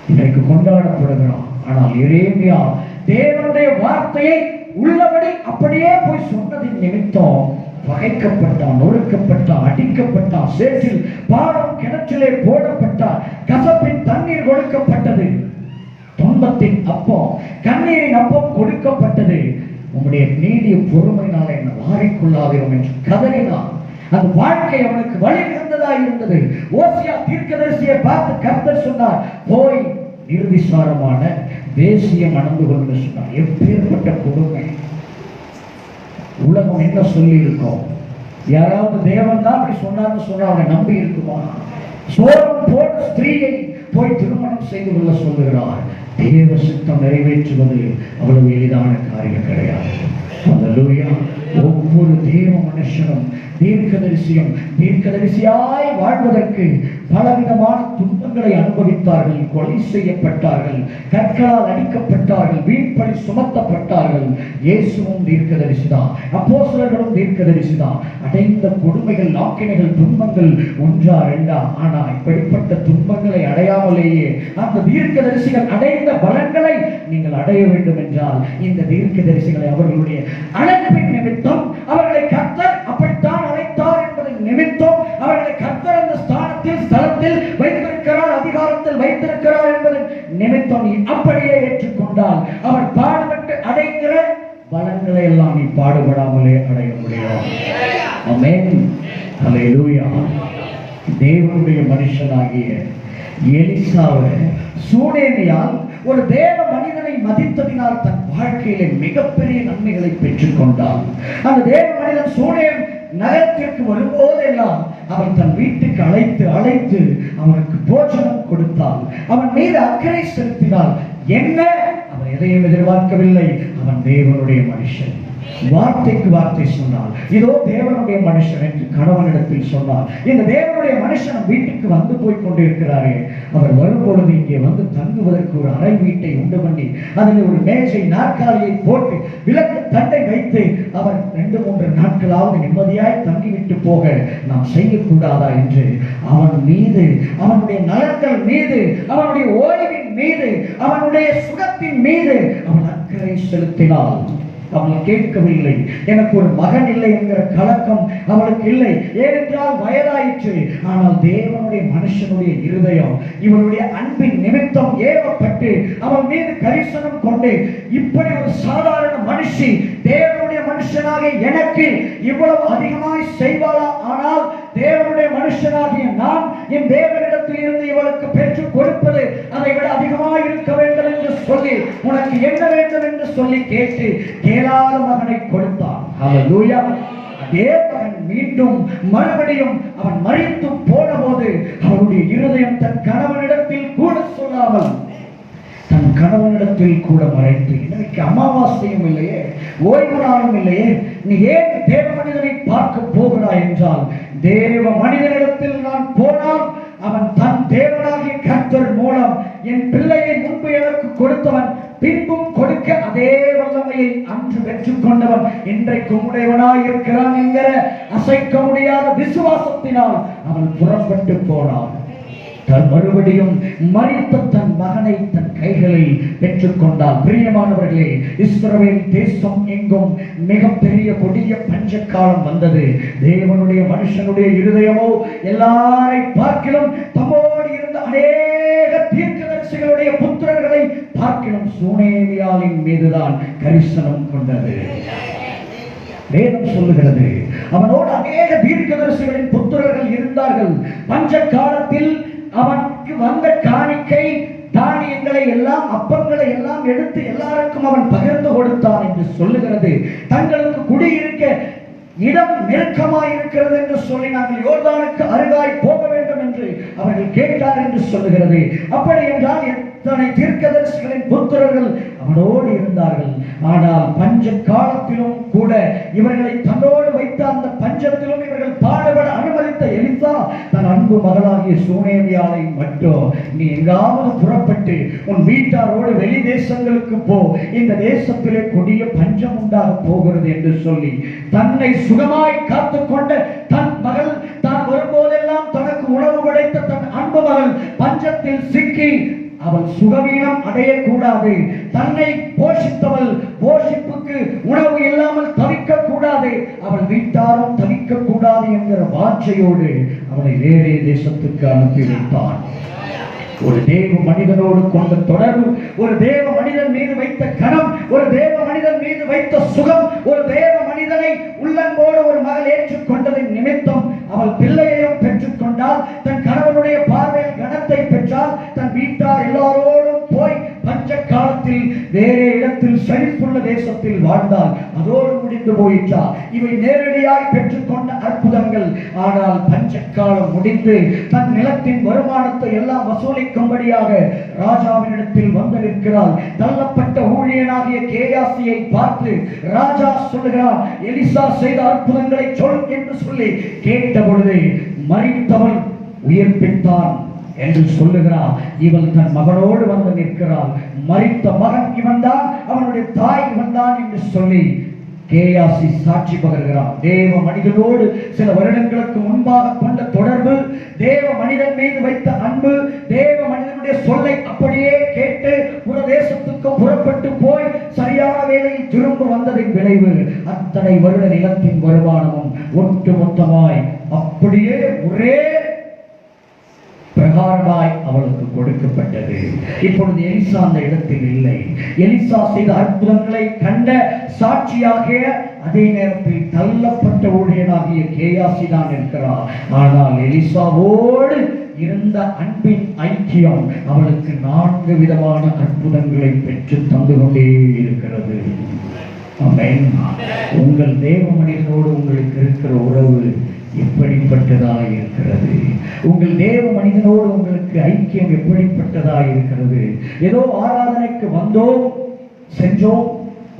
இன்றைக்கு கொண்டாடப்படுகிறான். ஆனால் எரேமியா தேவனுடைய வார்த்தையை உள்ளபடி அப்படியே போய் சொன்னதின் நிமித்தம் பகைக்கப்பட்டான், நொறுக்கப்பட்டான், அடிக்கப்பட்டான், சேற்றில் பாடம் கிணற்றிலே போடப்பட்டான், கசப்பின் தண்ணீர் கொடுக்கப்பட்டது, துன்பத்தின் அப்பம் கண்ணீரின் அப்பம் கொடுக்கப்பட்டது. உம்முடைய நீடிய பொறுமையினால என்ன வாரிக்கொள்ளாதீரும் என்று கதறினான். அந்த வாழ்க்கை அவனுக்கு வழி மிகுந்ததா இருந்தது. ஓசியா தீர்க்கதரிசியை பார்த்து கர்த்தர் சொன்னார், போய் நிர்விசாரமான தேசிய மணந்து கொண்டு சொன்னார். எப்பேற்பட்ட கொடுமை! உலகம் என்ன சொல்லி இருக்கோம்? யாராவது தேவன் தான் அப்படி சொன்னார்னு சொன்னா அவனை நம்பி இருக்குமா? சோரம் போன ஸ்திரீயை போய் திருமணம் செய்து கொள்ள சொல்லுகிறார். தேவ சித்தம் நிறைவேற்றுவது அவ்வளவு எளிதான காரியம் கிடையாது. ஹல்லேலூயா. ஒவ்வொரு தேவ மனுஷனும் தீர்க்கதரிசியும் தீர்க்கதரிசியாய் வாழ்வதற்கு பலவிதமான துன்பங்களை அனுபவித்தார்கள். கொலை செய்யப்பட்டார்கள், கற்களால் அடிக்கப்பட்டார்கள், வீண்பழி சுமத்தப்பட்டார்கள். இயேசுவும் தீர்க்கதரிசிதான், அப்போஸ்தலர்களும் தீர்க்கதரிசிதான். அடைந்த கொடுமைகள், ஆக்கினைகள், துன்பங்கள் ஒன்றா ரெண்டா? ஆனா இப்படிப்பட்ட துன்பங்களை அடையாமலேயே அந்த தீர்க்கதரிசிகள் அடைந்த பலன்களை நீங்கள் அடைய வேண்டும் என்றால் இந்த தீர்க்கதரிசிகளை அவர்களுடைய அழைப்பின் நிமித்தம் அவர்களை கர்த்தர் அப்படித்தான் அழைத்தார் என்பதன் நிமித்தம் அவர்களை கர்த்தர் அந்த ஸ்தானத்தில் ஸ்தலத்தில் வைத்திருக்கிறார், அதிகாரத்தில் வைத்திருக்கிறார் என்பதன் நிமித்தம் நீ அப்படியே ஏற்றுக்கொண்டால் அவர் பாடுபட்டு அடைகிற பலன்களை எல்லாம் நீ பாடுபடாமலே அடைய முடியும். ஆமென். ஹல்லேலூயா. தேவனுடைய மனுஷனாகிய எலிசாவை சூனேமியால் ஒரு தேவ மனிதனை மதித்ததினால் தன் வாழ்க்கையிலே மிகப்பெரிய நன்மைகளை பெற்றுக் கொண்டார். அந்த தேவ மனிதன் சூனேம் நகரத்திற்கு வரும்போதெல்லாம் அவன் தன் வீட்டுக்கு அழைத்து அவனுக்கு போஜனம் கொடுத்தாள். அவன் மீது அக்கறை செலுத்தினாள். என்ன? அவன் எதையும் எதிர்பார்க்கவில்லை. அவன் தேவனுடைய மனுஷன். வார்த்தைக்கு வார்த்தை சொன்னாள். இதோ தேவனுடைய மனுஷன் என்று கணவனிடத்தில் சொன்னார். இந்த தேவனுடைய மனுஷன் வீட்டுக்கு வந்து போய் கொண்டிருக்கிறாரே, அவர் வரும்பொழுது இங்கே வந்து தங்குவதற்கு ஒரு அறை வீட்டை உண்டு பண்ணி அதில் ஒரு மேஜை நாற்காலியை போட்டு விளக்கு தண்டை வைத்து அவர் 2-3 நாட்களாவது நிம்மதியாய் தங்கிவிட்டு போக நாம் செய்யக்கூடாதா என்று அவன் மீது, அவனுடைய நலன்கள் மீது, அவனுடைய ஓய்வின் மீது, அவனுடைய சுகத்தின் மீது அவன் அக்கறை செலுத்தினாள். அவள் கேட்கவில்லை. எனக்கு ஒரு மகன் இல்லை என்கிற கலக்கம் அவளுக்கு இல்லை. ஏனென்றால் வயதாயிற்று. ஆனால் தேவனுடைய மனுஷனுடைய இருதயம் இவனுடைய அன்பின் நிமித்தம் ஏவப்பட்டு அவன் மீது கரிசனம் கொண்டு, இப்படி ஒரு சாதாரண மனுஷி தேவனுடைய மனுஷனாக எனக்கு இவ்வளவு அதிகமாய் செய்வாளா? ஆனால் தேவனுடைய மனுஷனாகிய நான் என் தேவனிடத்தில் இருந்து இவளுக்கு பெற்றுக் கொடுப்பது அதை விட அதிகமாக இருக்க வேண்டும் என்று சொல்லி, உனக்கு என்ன வேண்டும் என்று சொல்லி கேட்டு கேளாத மகனை கொடுத்தான். ஹல்லேலூயா. அதே மகன் மீண்டும் மறுபடியும் அவன் மரித்து போன போது அவனுடைய இருதயம் தன் கணவனிடத்தில் கூட சொல்லாமல் தன் கணவனிடத்தில் கூட மறைத்து, இன்னைக்கு அமாவாசையும் இல்லையே, ஓய்வு நாளும் இல்லையே, நீ ஏன் தேவ மனிதனை பார்க்க போகிறாய் என்றால், தேவ மனிதனிடத்தில் நான் போனால் அவன் தன் தேவனாகிய கர்த்தர் மூலம் என் பிள்ளையை முன்பு எனக்கு கொடுத்தவன் பின்பும் கொடுக்க அதே வல்லமையை அன்று பெற்றுக் கொண்டவன் இன்றைக்கு உடையவனாய் இருக்கிறான் என்கிற அசைக்க முடியாத விசுவாசத்தினால் அவன் புறப்பட்டு போனான். மறுபடியும் மரித்த தன் மகனை தன் கைகளில் பெற்றுக் கொண்டார். பிரியமானவர்களே, இஸ்ரவேல் தேசம் எங்கும் மிகப்பெரிய கொடிய பஞ்ச காலம் வந்தது. தேவனுடைய மனுஷனுடைய இருதயமோ எல்லாரை பார்க்கிலும் தம்மோடு இருந்த அநேக தீர்க்கதரிசிகளுடைய புத்திரர்களை பார்க்கிலும் சூனேமியாளின் மீதுதான் கரிசனம் கொண்டது. வேதம் சொல்லுகிறது, அவனோடு அநேக தீர்க்கதரிசிகளின் புத்திரர்கள் இருந்தார்கள். பஞ்ச காலத்தில் அவனுக்கு வந்த காணிக்கை தானியங்களை எல்லாம், அப்பங்களை எல்லாம் எடுத்து எல்லாருக்கும் அவன் பகிர்ந்து கொடுத்தான் என்று சொல்லுகிறது. தங்களுக்கு குடியிருக்க இடம் நெருக்கமாயிருக்கிறது என்று சொல்லி நாங்கள் யோர்தானுக்கு அருகாய் போக வேண்டும் என்று அவர்கள் கேட்டார் என்று சொல்லுகிறது. அப்படி என்றால் எத்தனை தீர்க்கதரிசிகளின் புத்திரர்கள் அவனோடு இருந்தார்கள். ஆனால் பஞ்ச காலத்திலும் கூட இவர்களை தன்னோடு வைத்த அந்த பஞ்சத்திலும் இவர்கள் பாடுபட அனுமதித்த எலிசா தன் அன்பு மகளாகிய சூனேமியாளை மட்டும், நீ எங்காவது புறப்பட்டு உன் வீட்டாரோடு வெளி தேசங்களுக்கு போ, இந்த தேசத்திலே கொடிய பஞ்சம் உண்டாக போகிறது என்று சொல்லி தன்னை சுகமாய் காத்துக்கொண்ட தன் மகள் தான் வரும்போதெல்லாம் தனக்கு உணவு படைத்த தன் அன்பு மகள் பஞ்சத்தில் சிக்கி அவள் சுகவீனம் அடையக்கூடாது, தன்னை போஷித்தவள் போஷிப்புக்கு உணவு இல்லாமல் தவிக்க கூடாது, அவள் வீட்டாரும் தவிக்க கூடாது என்கிற வாஞ்சையோடு அவளை வேறே தேசத்துக்கு அனுப்பி வைத்தான். ஒரு தேவ மனிதனோடு கொண்ட தொடர்பு, ஒரு தேவ மனிதன் மீது வைத்த கனம், ஒரு தேவ மனிதன் மீது வைத்த சுகம், ஒரு தேவ மனிதனை உள்ளன்போடு ஒரு மகள் ஏற்றுக்கொண்டதின் நிமித்தம் அவள் பிள்ளையையும் பெற்றுக் கொண்டால், தன் கணவனுடைய பார்வையில் கனத்தை பெற்றால், தன் வீட்டார் எல்லாரோடும் போய் பஞ்ச காலத்தில் வேறே இடத்தில் செழிப்புள்ள தேசத்தில் வாழ்ந்தால் அதோடு முடிந்து போயிற்றார். இவை நேரடியாய் பெற்றுக்கொண்ட அற்புதங்கள். ஆனால் பஞ்ச காலம் முடிந்து தன் நிலத்தின் வருமானத்தை எல்லாம் வசூலிக்கும்படியாக ராஜாவினிடத்தில் வந்து நிற்கிறாள். தள்ளப்பட்ட ஊழியனாகிய கேயாசியை பார்த்து ராஜா சொல்லுகிறார், எலிசா செய்த அற்புதங்களை சொல் என்று சொல்லி கேட்ட பொழுது மரித்தவள் உயிர்ப்பித்தான் என்று சொல்லுகிறார். இவள் தன் மகனோடு வந்து நிற்கிறாள். மரித்த மகன் இவன் தான், அவனுடைய தாய் இவன் தான் என்று சொல்லி கேயாசி சாட்சி பகர்கிறான். தேவ மனிதனோடு சில வருடங்களுக்கு முன்பாக கொண்ட தொடர்பு, தேவ மனிதன் மீது வைத்த அன்பு, தேவ மனிதனுடைய சொல்லை அப்படியே கேட்டு ஒரு தேசத்துக்கு புறப்பட்டு போய் சரியான வேளையில் திரும்ப வந்ததின் விளைவு அத்தனை வருட நிலத்தின் வருமானமும் ஒட்டு மொத்தமாய் அப்படியே ஒரே பிரகாரமாய் அவளுக்கு கொடுக்கப்பட்டது. இப்பொழுது எலிசா அந்த இடத்தில் இல்லை. எலிசா செய்த அற்புதங்களை கண்ட சாட்சியாக அதே நேரத்தில் தள்ளப்பட்ட ஊழியனாகிய கேயாசி தான் இருக்கிறார். ஆனால் எலிசாவோடு இருந்த அன்பின் ஐக்கியம் அவளுக்கு 4 விதமான அற்புதங்களை பெற்று தந்து கொண்டே இருக்கிறது. ஆமென். உங்கள் தேவ மனிதனோடு உங்களுக்கு இருக்கிற உறவு எப்படிப்பட்டதாக இருக்கிறது? உங்கள் தேவ மனிதனோடு உங்களுக்கு ஐக்கியம் எப்படிப்பட்டதாக இருக்கிறது? ஏதோ ஆராதனைக்கு வந்தோம், சென்றோம்,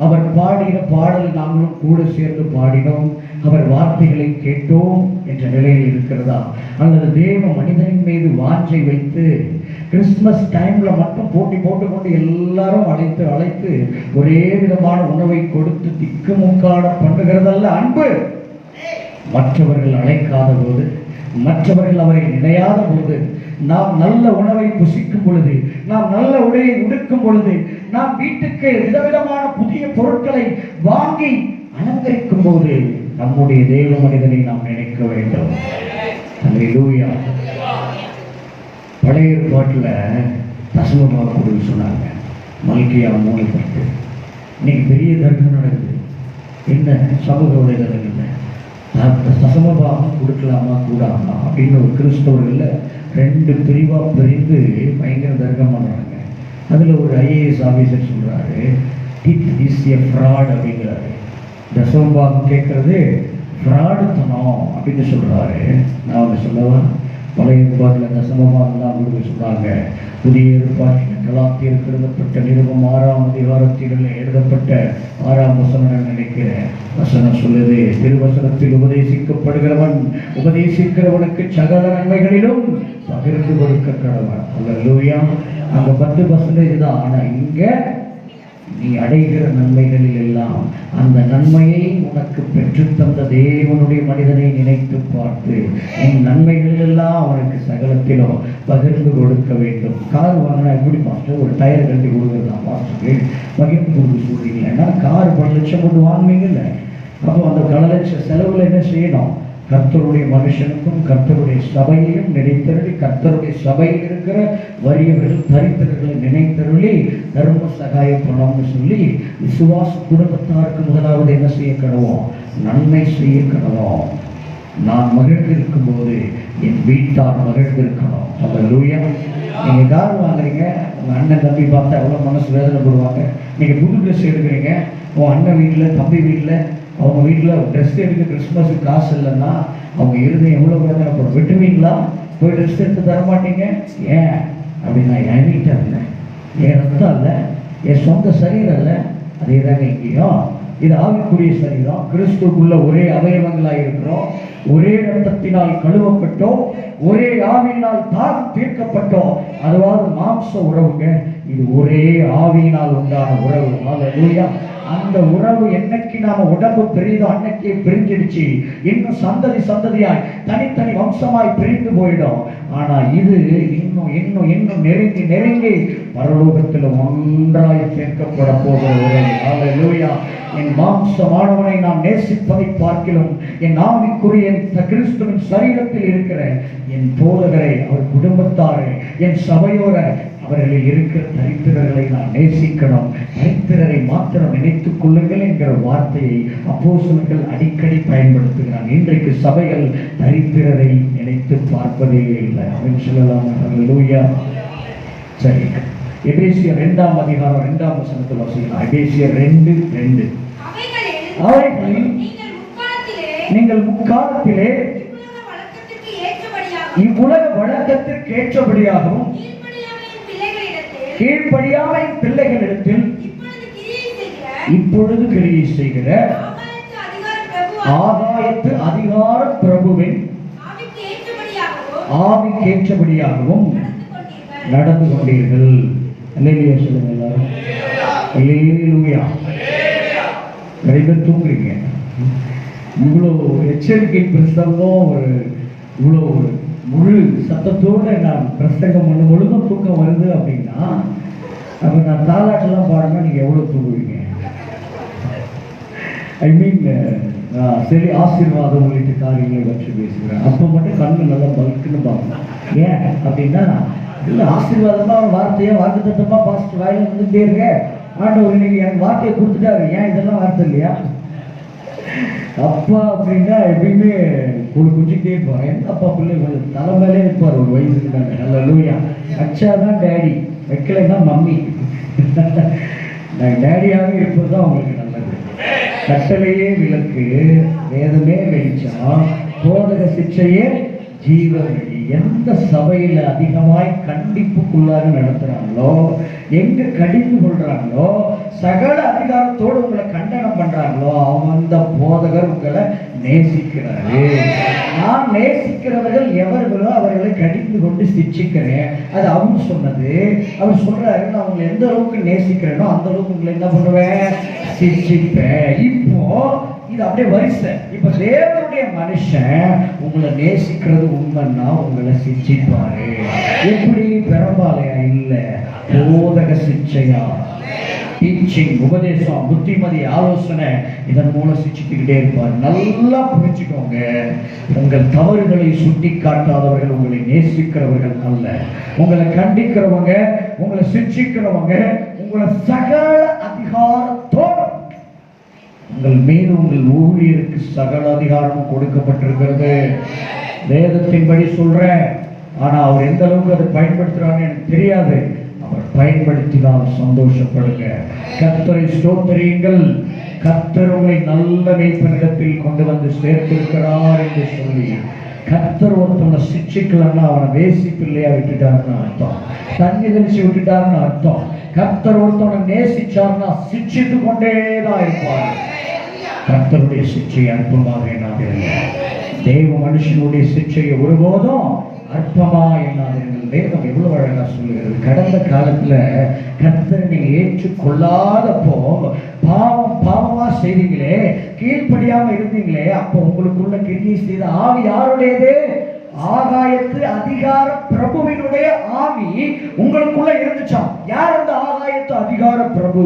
அவர் பாடின பாடல் நாங்களும் கூட சேர்ந்து பாடினோம், அவர் வார்த்தைகளை கேட்டோம் என்ற நிலையில் இருக்கிறதா? அல்லது தேவ மனிதனின் மீது வாஞ்சை வைத்து கிறிஸ்துமஸ் டைம்ல மட்டும் போட்டி போட்டுக்கொண்டு எல்லாரும் அழைத்து அழைத்து ஒரே விதமான உணவை கொடுத்து திக்குமுக்காட பண்ணுகிறதல்ல அன்பு. மற்றவர்கள் அழைக்காத போது, மற்றவர்கள் அவரை நினையாத போது, நாம் நல்ல உணவை புசிக்கும் பொழுது, நாம் நல்ல உடையை உடுக்கும் பொழுது, நாம் வீட்டுக்கு விதவிதமான புதிய பொருட்களை வாங்கி அலங்கரிக்கும் போது நம்முடைய தேவ மனிதனை நாம் நினைக்க வேண்டும். அல்லேலூயா. பழைய ஏற்பாட்டில் தசமபாகம் கொடுக்க சொன்னாங்க. மல்கியா 3:10. இன்னைக்கு பெரிய தர்க்கம் நடக்குது. என்ன சமூக வலைதளங்கள்ல தசமபாகம் கொடுக்கலாமா கூடாமா அப்படின்னு ஒரு கிறிஸ்தவர்கள் 2 பிரிவா பிரிந்து பயங்கர தர்க்கம் பண்றாங்க. அதுல ஒரு ஐஏஎஸ் ஆபீசர் சொல்றாரு, இட் இஸ் எ ஃப்ராட் அப்படிங்கிறாரு. தசமபாகம் கேட்கறது ஃப்ராடு தனம் அப்படின்னு சொல்றாரு. நான் அவங்க சொல்லவா? பழைய ஏற்பாட்டில் தசமபாகம்லாம் கொடுக்க சொல்றாங்க. புதிய ஏற்பாட்டில் கலாத்தியருக்கு எழுதப்பட்ட நிருபம் 6ஆம் அதிகாரத்தில் எழுதப்பட்ட 6ஆம் வசனம் நினைக்கிறேன். வசனம் சொல்லுது, திருவசனத்தில் உபதேசிக்கிறவனுக்கு சகல நன்மைகளிலும் பகிர்ந்து கொடுக்க கடவன். அல்லேலூயா. அங்க 10% தான். ஆனா இங்க நீ அடைகிற நன்மைகளில் எல்லாம் அந்த நன்மையை உனக்கு பெற்றுத்தந்த தேவனுடைய மனிதனை நினைத்து பார்த்து உன் நன்மைகளில் எல்லாம் அவனுக்கு சகலத்திலும் பகிர்ந்து கொடுக்க வேண்டும். கார் வாங்கினா எப்படி மாஸ்டர் ஒரு டயர் கட்டி கொடுக்குறதா மாஸ்டருக்கு பகிர்ந்து கொடுக்க சொல்றீங்களா? கார் 10 லட்சம் போட்டு வாங்குவீங்கல்ல, அப்போ அந்த 10 லட்சம் செலவுல என்ன செய்யணும்? கர்த்தருடைய மனுஷனுக்கும் கர்த்தருடைய சபையையும் நினைத்தருளி, கர்த்தருடைய சபையில் இருக்கிற வறியவர்கள் தரித்திரர்களை நினைத்தருளி தர்ம சகாய பணம்னு சொல்லி விசுவாச குடும்பத்தாருக்கு முதலாவது என்ன செய்ய கடவோம்? நன்மை செய்ய கடவோம். நான் மகிழ்ந்திருக்கும் போது என் வீட்டார் மகிழ்ந்திருக்கணும். அல்லேலூயா. நீங்க கார் வாங்குறீங்க, உங்க அண்ணன் தம்பி பார்த்தா எவ்வளவு மனசு வேதனை போடுவாங்க. நீங்க புது ட்ரெஸ் எடுக்கிறீங்க, உன் அண்ணன் வீட்டுல தம்பி வீட்டுல அவங்க வீட்டில் ட்ரெஸ் எடுக்க கிறிஸ்மஸுக்கு காசு இல்லைன்னா அவங்க இருதயம் எவ்வளோ வேதனைப்படும். விட்டுவீங்களா? போய் ட்ரெஸ் எடுத்து தர மாட்டீங்க. ஏன் அப்படின்னா என் வீட்டாக இல்லை, என் ரத்தம் இல்லை, என் சொந்த சரீரம் இல்லை. அதே தாங்க இங்கேயும். இது ஆவிக்குரிய சரீரம். கிறிஸ்துக்குள்ள ஒரே அவயவங்களாக இருக்கிறோம், ஒரே ரத்தத்தினால் கழுவப்பட்டோம், ஒரே ஆவியினால் தாகம் தீர்க்கப்பட்டோம். அதுவாது மாம்ச உறவுங்க. இது ஒரே ஆவியினால் உண்டான உறவு. அல்லேலூயா. அந்த உறவு என்னைக்கு நாம உடம்பு பெரியதோ அன்னைக்கே பிரிஞ்சிடுச்சு. இன்னும் சந்ததி சந்ததியாய் தனித்தனி வம்சமாய் பிரிந்து போயிடும். ஆனா இது இன்னும் இன்னும் இன்னும் நெருங்கி நெருங்கி பரலோகத்தில் ஒன்றாய் சேர்க்கப்பட போகிற உறவு. அல்லேலூயா. என் மாம்சமானவனை நாம் நேசிப்பதை பார்க்கிலும் என் ஆவிக்குரிய கிறிஸ்துவின் சரீரத்தில் இருக்கிற என் போதகரை, அவர் குடும்பத்தாரை, என் சபையோர அவர்களில் இருக்கிற தரித்திரர்களை நான் நேசிக்கணும். தரித்திரரை மாத்திரம் நினைத்துக் கொள்ளுங்கள் என்கிற வார்த்தையை அப்போஸ்தலர்கள் அடிக்கடி பயன்படுத்துகிறார். இன்றைக்கு சபைகள் தரித்திரரை நினைத்து பார்ப்பதே இல்லை அப்படின்னு சொல்லலாம். அல்லேலூயா. சரி, எபேசியர் 2ஆம் அதிகாரம் 2ஆம் வசனத்தில் வாசிக்கலாம். எபேசியர் 2:2. அவைகளில் நீங்கள் முற்காலத்திலே இவ்வுலக வழக்கத்திற்கு ஏற்றபடியாகவும் கீழ்ப்படியாமை பிள்ளைகளிடத்தில் இப்பொழுது கிரியை செய்கிற ஆகாயத்து அதிகார பிரபுவின் ஆவிக்கேற்றபடியாகவும் நடந்து கொண்டீர்கள். அல்லேலூயா சொல்லுங்க எல்லாரும். அல்லேலூயா. நிறைய பேர் தூங்குறீங்க. இவ்வளோ எச்சரிக்கை பிரசங்கம், ஒரு இவ்வளோ முழு சத்தத்தோடு நான் பிரசங்கம் பண்ணும் பொழுதும் தூக்கம் வருது அப்படின்னா அப்போ நான் தாலாட்டெல்லாம் பாருங்க, நீங்கள் எவ்வளோ தூங்குவீங்க? ஐ மீன் சரி, ஆசீர்வாதம் உள்ளிட்ட காரியங்களை பற்றி பேசுகிறேன். அப்போ மட்டும் கண்ணு நல்லா பல்க்குன்னு பார்க்கணும். ஏன் அப்படின்னா இல்லை, ஆசீர்வாதமாக வார்த்தையாக வாக்குத்தத்தமாக பாஸ்ட் வாயில வந்துட்டே இருக்க. ஆண்டவர் இன்னைக்கு எனக்கு வார்த்தையை கொடுத்துட்டாரு. ஏன் இதெல்லாம் வார்த்தை இல்லையா? அப்பா அப்படின்னா எப்பயுமே குஞ்சிக்கிட்டே இருப்பார். எந்த அப்பா பிள்ளை தலைமையிலே இருப்பார் ஒரு வயசுக்கு தானே. அல்லேலூயா. அச்சா தான் டேடி, வைக்கலைன்னா மம்மி. நான் டேடியாக இருப்பது தான் உங்களுக்கு நல்லது. கட்டளையே விளக்கு, வேதமே வெளிச்சம், போதக சிக்ஷையே ஜீவ வழி. எந்த சபையில அதிகமாய் கண்டிப்புக்குள்ளாக நடத்துறாங்களோ, எங்க கடிந்து கொள்றாங்களோ, சகல அதிகாரத்தோடு உங்களை கண்டனம் பண்றாங்களோ, அந்த போதகர் உங்களை நேசிக்கிறாரு. நான் நேசிக்கிறவர்கள் எவர்களோ அவர்களை கடிந்து கொண்டு சிக்ஷிக்கிறேன். அது அவர் சொன்னது. அவர் சொல்றாரு, நான் உங்களை எந்த அளவுக்கு நேசிக்கிறேனோ அந்த அளவுக்கு உங்களை என்ன பண்ணுவேன், சிக்ஷிப்பேன். இப்போ இது அப்படியே வரிசை. இப்ப தேவனுடைய மனுஷன் உங்களை நேசிக்கிறது உண்மைன்னா உங்களை சிக்ஷிப்பாரு. எப்படி? பெரும்பாலையா இல்ல, போதக சிக்ஷையா, டீச்சிங், உபதேசம், புத்திமதி, ஆலோசனை, இதன் மூலம் சிக்ஷித்துக்கிட்டே இருப்பார். நல்லா புரிஞ்சுக்கோங்க, உங்கள் தவறுகளை சுட்டி காட்டாதவர்கள் உங்களை நேசிக்கிறவர்கள் அல்ல. உங்களை கண்டிக்கிறவங்க, உங்களை சிக்ஷிக்கிறவங்க, உங்களை சகல அதிகாரத்தோடு, உங்கள் மீது உங்கள் ஊழியருக்கு சகல அதிகாரமும் கொடுக்கப்பட்டிருக்கிறது. வேதத்தின்படி சொல்றேன். ஆனா அவர் எந்த அளவுக்கு அதை பயன்படுத்துறான்னு எனக்கு தெரியாது. அவர் பயன்படுத்தினால் சந்தோஷப்படுங்க. கர்த்தரை ஸ்தோத்திரியுங்கள். கர்த்தர் உங்களை நல்ல மேய்ப்பனிடத்தில் கொண்டு வந்து சேர்த்திருக்கிறார் என்று சொல்லி, கர்த்தர் ஒருத்தவனை சிக்ஷிக்கலன்னா அவனை வேசி பிள்ளையா விட்டுட்டாருன்னு அர்த்தம், தண்ணி தெளிச்சு விட்டுட்டாருன்னு அர்த்தம். கர்த்தர் ஒருத்தவனை நேசிச்சார்னா சிக்ஷித்து கொண்டேதான் இருப்பார். கர்த்தருடைய சிக்ஷை அற்பமாக எண்ணாதீர்கள். தேவ மனுஷனுடைய சிக்ஷையை ஒருபோதும் அற்பமா எண்ணாதீர்கள். வேதம் எவ்வளவு அழகா சொல்லுகிறது. கடந்த காலத்துல கர்த்தரை நீங்க ஏற்றுக்கொள்ளாதப்போ பாவமா செய்தீங்களே, கீழ்ப்படியாம இருந்தீங்களே, அப்போ உங்களுக்குள்ள கிரியை செய்த ஆவி யாருடையது? ஆகாயத்து அதிகார பிரபுவினுடைய ஆவி உங்களுக்குள்ள இருந்துச்சாம். யார் அந்த ஆகாயத்து அதிகார பிரபு?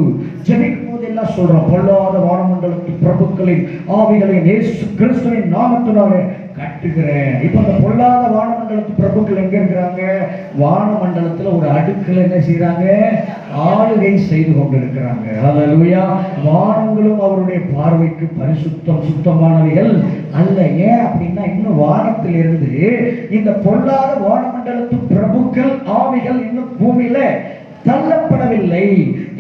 ஜெபிக்கும் போது எல்லாம் சொல்றோம், பொல்லாத வானமண்டலத்து பிரபுக்களின் ஆவிகளை இயேசு கிறிஸ்துவின் நாமத்தினாலே கட்டுகிறேன். இப்ப அந்த பொல்லாத வானமண்டலத்து பிரபுக்கள் எங்க இருக்கிறாங்க? வானமண்டலத்துல ஒரு அடுக்குல என்ன செய்யறாங்க? ஆளுகை செய்து கொண்டிருக்கிறாங்க. ஹல்லேலூயா. வானங்களும் அவருடைய பார்வைக்கு பரிசுத்தம், சுத்தமானவைகள் அல்ல. ஏன் அப்படின்னா, இன்னும் வானத்திலிருந்து இந்த பொல்லாத வானமண்டலத்து பிரபுக்கள் ஆவிகள் இன்னும் பூமியில தள்ளப்படவில்லை.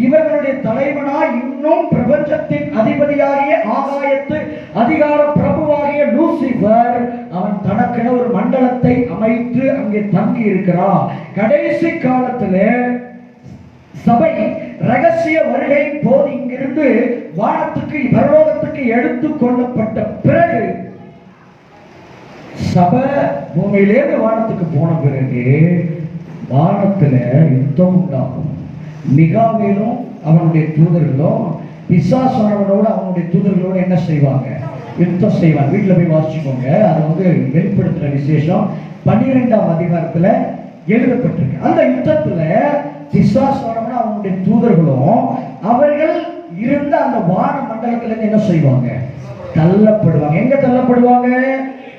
இவர்களுடைய தலைவனாய் இன்னும் பிரபஞ்சத்தின் அதிபதியாகிய ஆகாயத்து அதிகார பிரபுவாகிய லூசிபர், அவன் தனக்கென ஒரு மண்டலத்தை அமைத்து அங்கே தங்கி இருக்கிறான். கடைசி காலத்துல சபை ரகசிய வருகை போது இங்கிருந்து வானத்துக்கு, பரலோகத்துக்கு எடுத்து கொள்ளப்பட்ட பிறகு, சபை பூமியிலேருந்து வானத்துக்கு போன பிறகு வானத்துல யுத்தம் உண்டாகும். மிகாவேலும் அவனுடைய தூதர்களும் பிசாசானவனோடு அவனுடைய தூதர்களோடு என்ன செய்வாங்க? யுத்தம் செய்வாங்க. வீட்டுல போய் வாசிச்சுக்கோங்க. அது வெளிப்படுத்துற விசேஷம் 12ஆம் அதிகாரத்துல எழுதப்பட்டிருக்கு. அந்த யுத்தத்துல பிசாசானவன் அவனுடைய தூதர்களும் அவர்கள் இருந்த அந்த வான மண்டலத்துல இருந்து என்ன செய்வாங்க? தள்ளப்படுவாங்க. எங்க தள்ளப்படுவாங்க?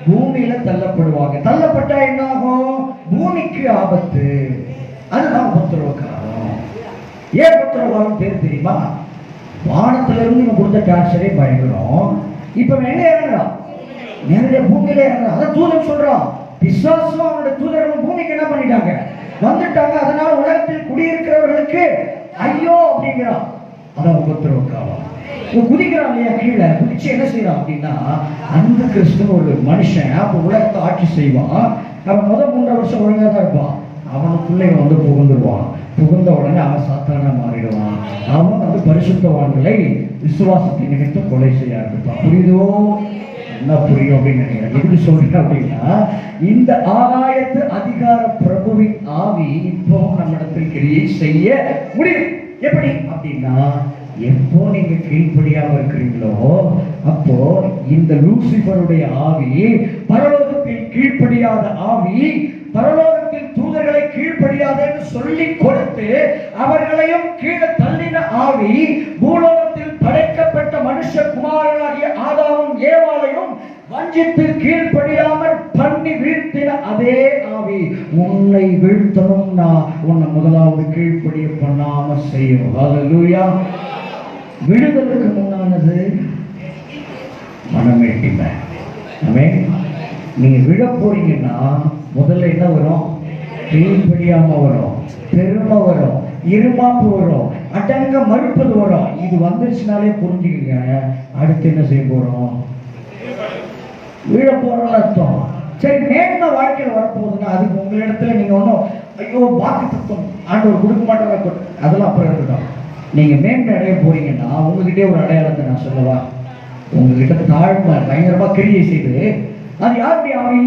பூமியில தள்ளப்படுவாங்க. தள்ளப்பட்டா என்ன ஆகும்? பூமிக்கு ஆபத்து. அதுதான் உபத்திரவக்காலம். ஏன் உபத்திரவகாலம் பேர் தெரியுமா? வானத்துல இருந்து இவன் கொடுத்த டார்ச்சரே பயங்கரம். இப்ப எங்க இறங்குறான்? நேரடியா பூமியில இறங்குறான். அதான் தூதன் சொல்றான், பிசாசும் அவனுடைய தூதர்களும் பூமிக்கு என்ன பண்ணிட்டாங்க? வந்துட்டாங்க. அதனால உலகத்தில் குடியிருக்கிறவர்களுக்கு ஐயோ அப்படிங்கிறான். அதான் உபத்திரவக்காலம். குதிக்கிறான் இல்லையா? கீழே குதிச்சு என்ன செய்யறான் அப்படின்னா, அந்த கிறிஸ்துவ ஒரு மனுஷன் அப்ப உலகத்தை ஆட்சி செய்வான். அவன் 3 வருஷம் ஒழுங்கா தான் இருப்பான். அவனுக்குள்ளே புகுந்துருவான். புகுந்த உடனே அவன் சாத்தானா மாறிடுவான். அவன் பரிசுத்தவான்களை விசுவாசத்தின் நிமித்தம் கொலை செய்ய ஆரம்பிப்பான். புரியுதோ? என்ன புரியும் அப்படின்னு நினைக்கிறேன். எப்படி சொல்றேன் அப்படின்னா, இந்த ஆகாயத்து அதிகார பிரபுவின் ஆவி இப்போ நம்மிடத்தில் கிரியை செய்ய முடியும். எப்படி அப்படின்னா, எப்போ நீங்க கீழ்ப்படியாம இருக்கிறீங்களோ அப்போ இந்த லூசிபருடைய ஆவி, பரலோகத்தில் கீழ்ப்படியாத ஆவி, பரலோகத்தில் தூதர்களை கீழ்ப்படியாதன்னு சொல்லி கொடுத்து அவர்களையும் கீழே தள்ளின ஆவி, பூலோகத்தில் படைக்கப்பட்ட மனுஷகுமாரனாகிய ஆதாமும் ஏவாளையும் வஞ்சித்து கீழ்ப்படியாமல் பண்ணி வீழ்த்தின அதே ஆவி உன்னை வீழ்த்தணும்னா உன்னை முதலாவது கீழ்ப்படிய பண்ணாம செய்யும். ஹல்லேலூயா. விடுதலுக்கு முன்னானது மனமேட்டிமை. ஆமென். நீங்க விழ போறீங்கன்னா முதல்ல என்ன வரும்? கீழ்ப்படியாம வரும், பெருமை வரும், இருமாப்பு வரும். அடங்க மறுப்பது வரும். இது வந்துருச்சுனாலே புரிஞ்சுக்கங்க, அடுத்து என்ன செய்ய போறோம்? வீழ போறோம்னு அர்த்தம். சரி, மேன்மை வாழ்க்கையில் வரப்போகுதுன்னா அதுக்கு உங்களிடத்துல நீங்க ஒன்றும் ஐயோ வாக்கு தத்துவம் ஆண்டவர் கொடுக்க மாட்டாங்க, அதெல்லாம் அப்புறம் இருக்கட்டும். நீங்க மேன்மை அடைய போறீங்கன்னா உங்ககிட்டே ஒரு அடையாளத்தை நான் சொல்லவா? உங்ககிட்ட தாழ்மை பயங்கரமா கிரியை செய்து, அது யாருடைய ஆவி?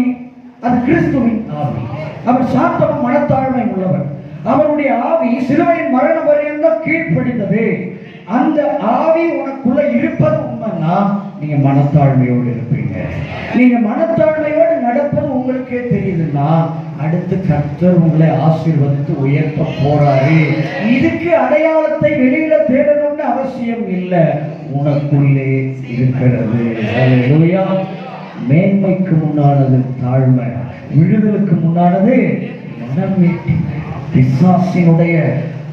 அது கிறிஸ்துவின் ஆவி. அவர் சாந்தமும் மனத்தாழ்மை உள்ளவர். அவருடைய ஆவி சிலுவையின் மரண பரியந்தம் கீழ்ப்படிந்தது. அந்த ஆவி உனக்குள்ள இருப்பது உண்மைன்னா நீங்க மனத்தாழ்மையோடு இருப்பீங்க. நீங்க மனத்தாழ்மையோடு நடப்பது உங்களுக்கே தெரியுதுன்னா அடுத்து கர்த்தர் உங்களை ஆசீர்வதித்து உயர்த்த போறாரு. இதுக்கு அடையாளத்தை வெளியில தேடணும்னு அவசியம் இல்லை, உனக்குள்ளே இருக்கிறது. அல்லேலூயா. மேன்மைக்கு முன்னானது தாழ்மை, விடுதலுக்கு முன்னானது மனமீட்சி. பிசாசினுடைய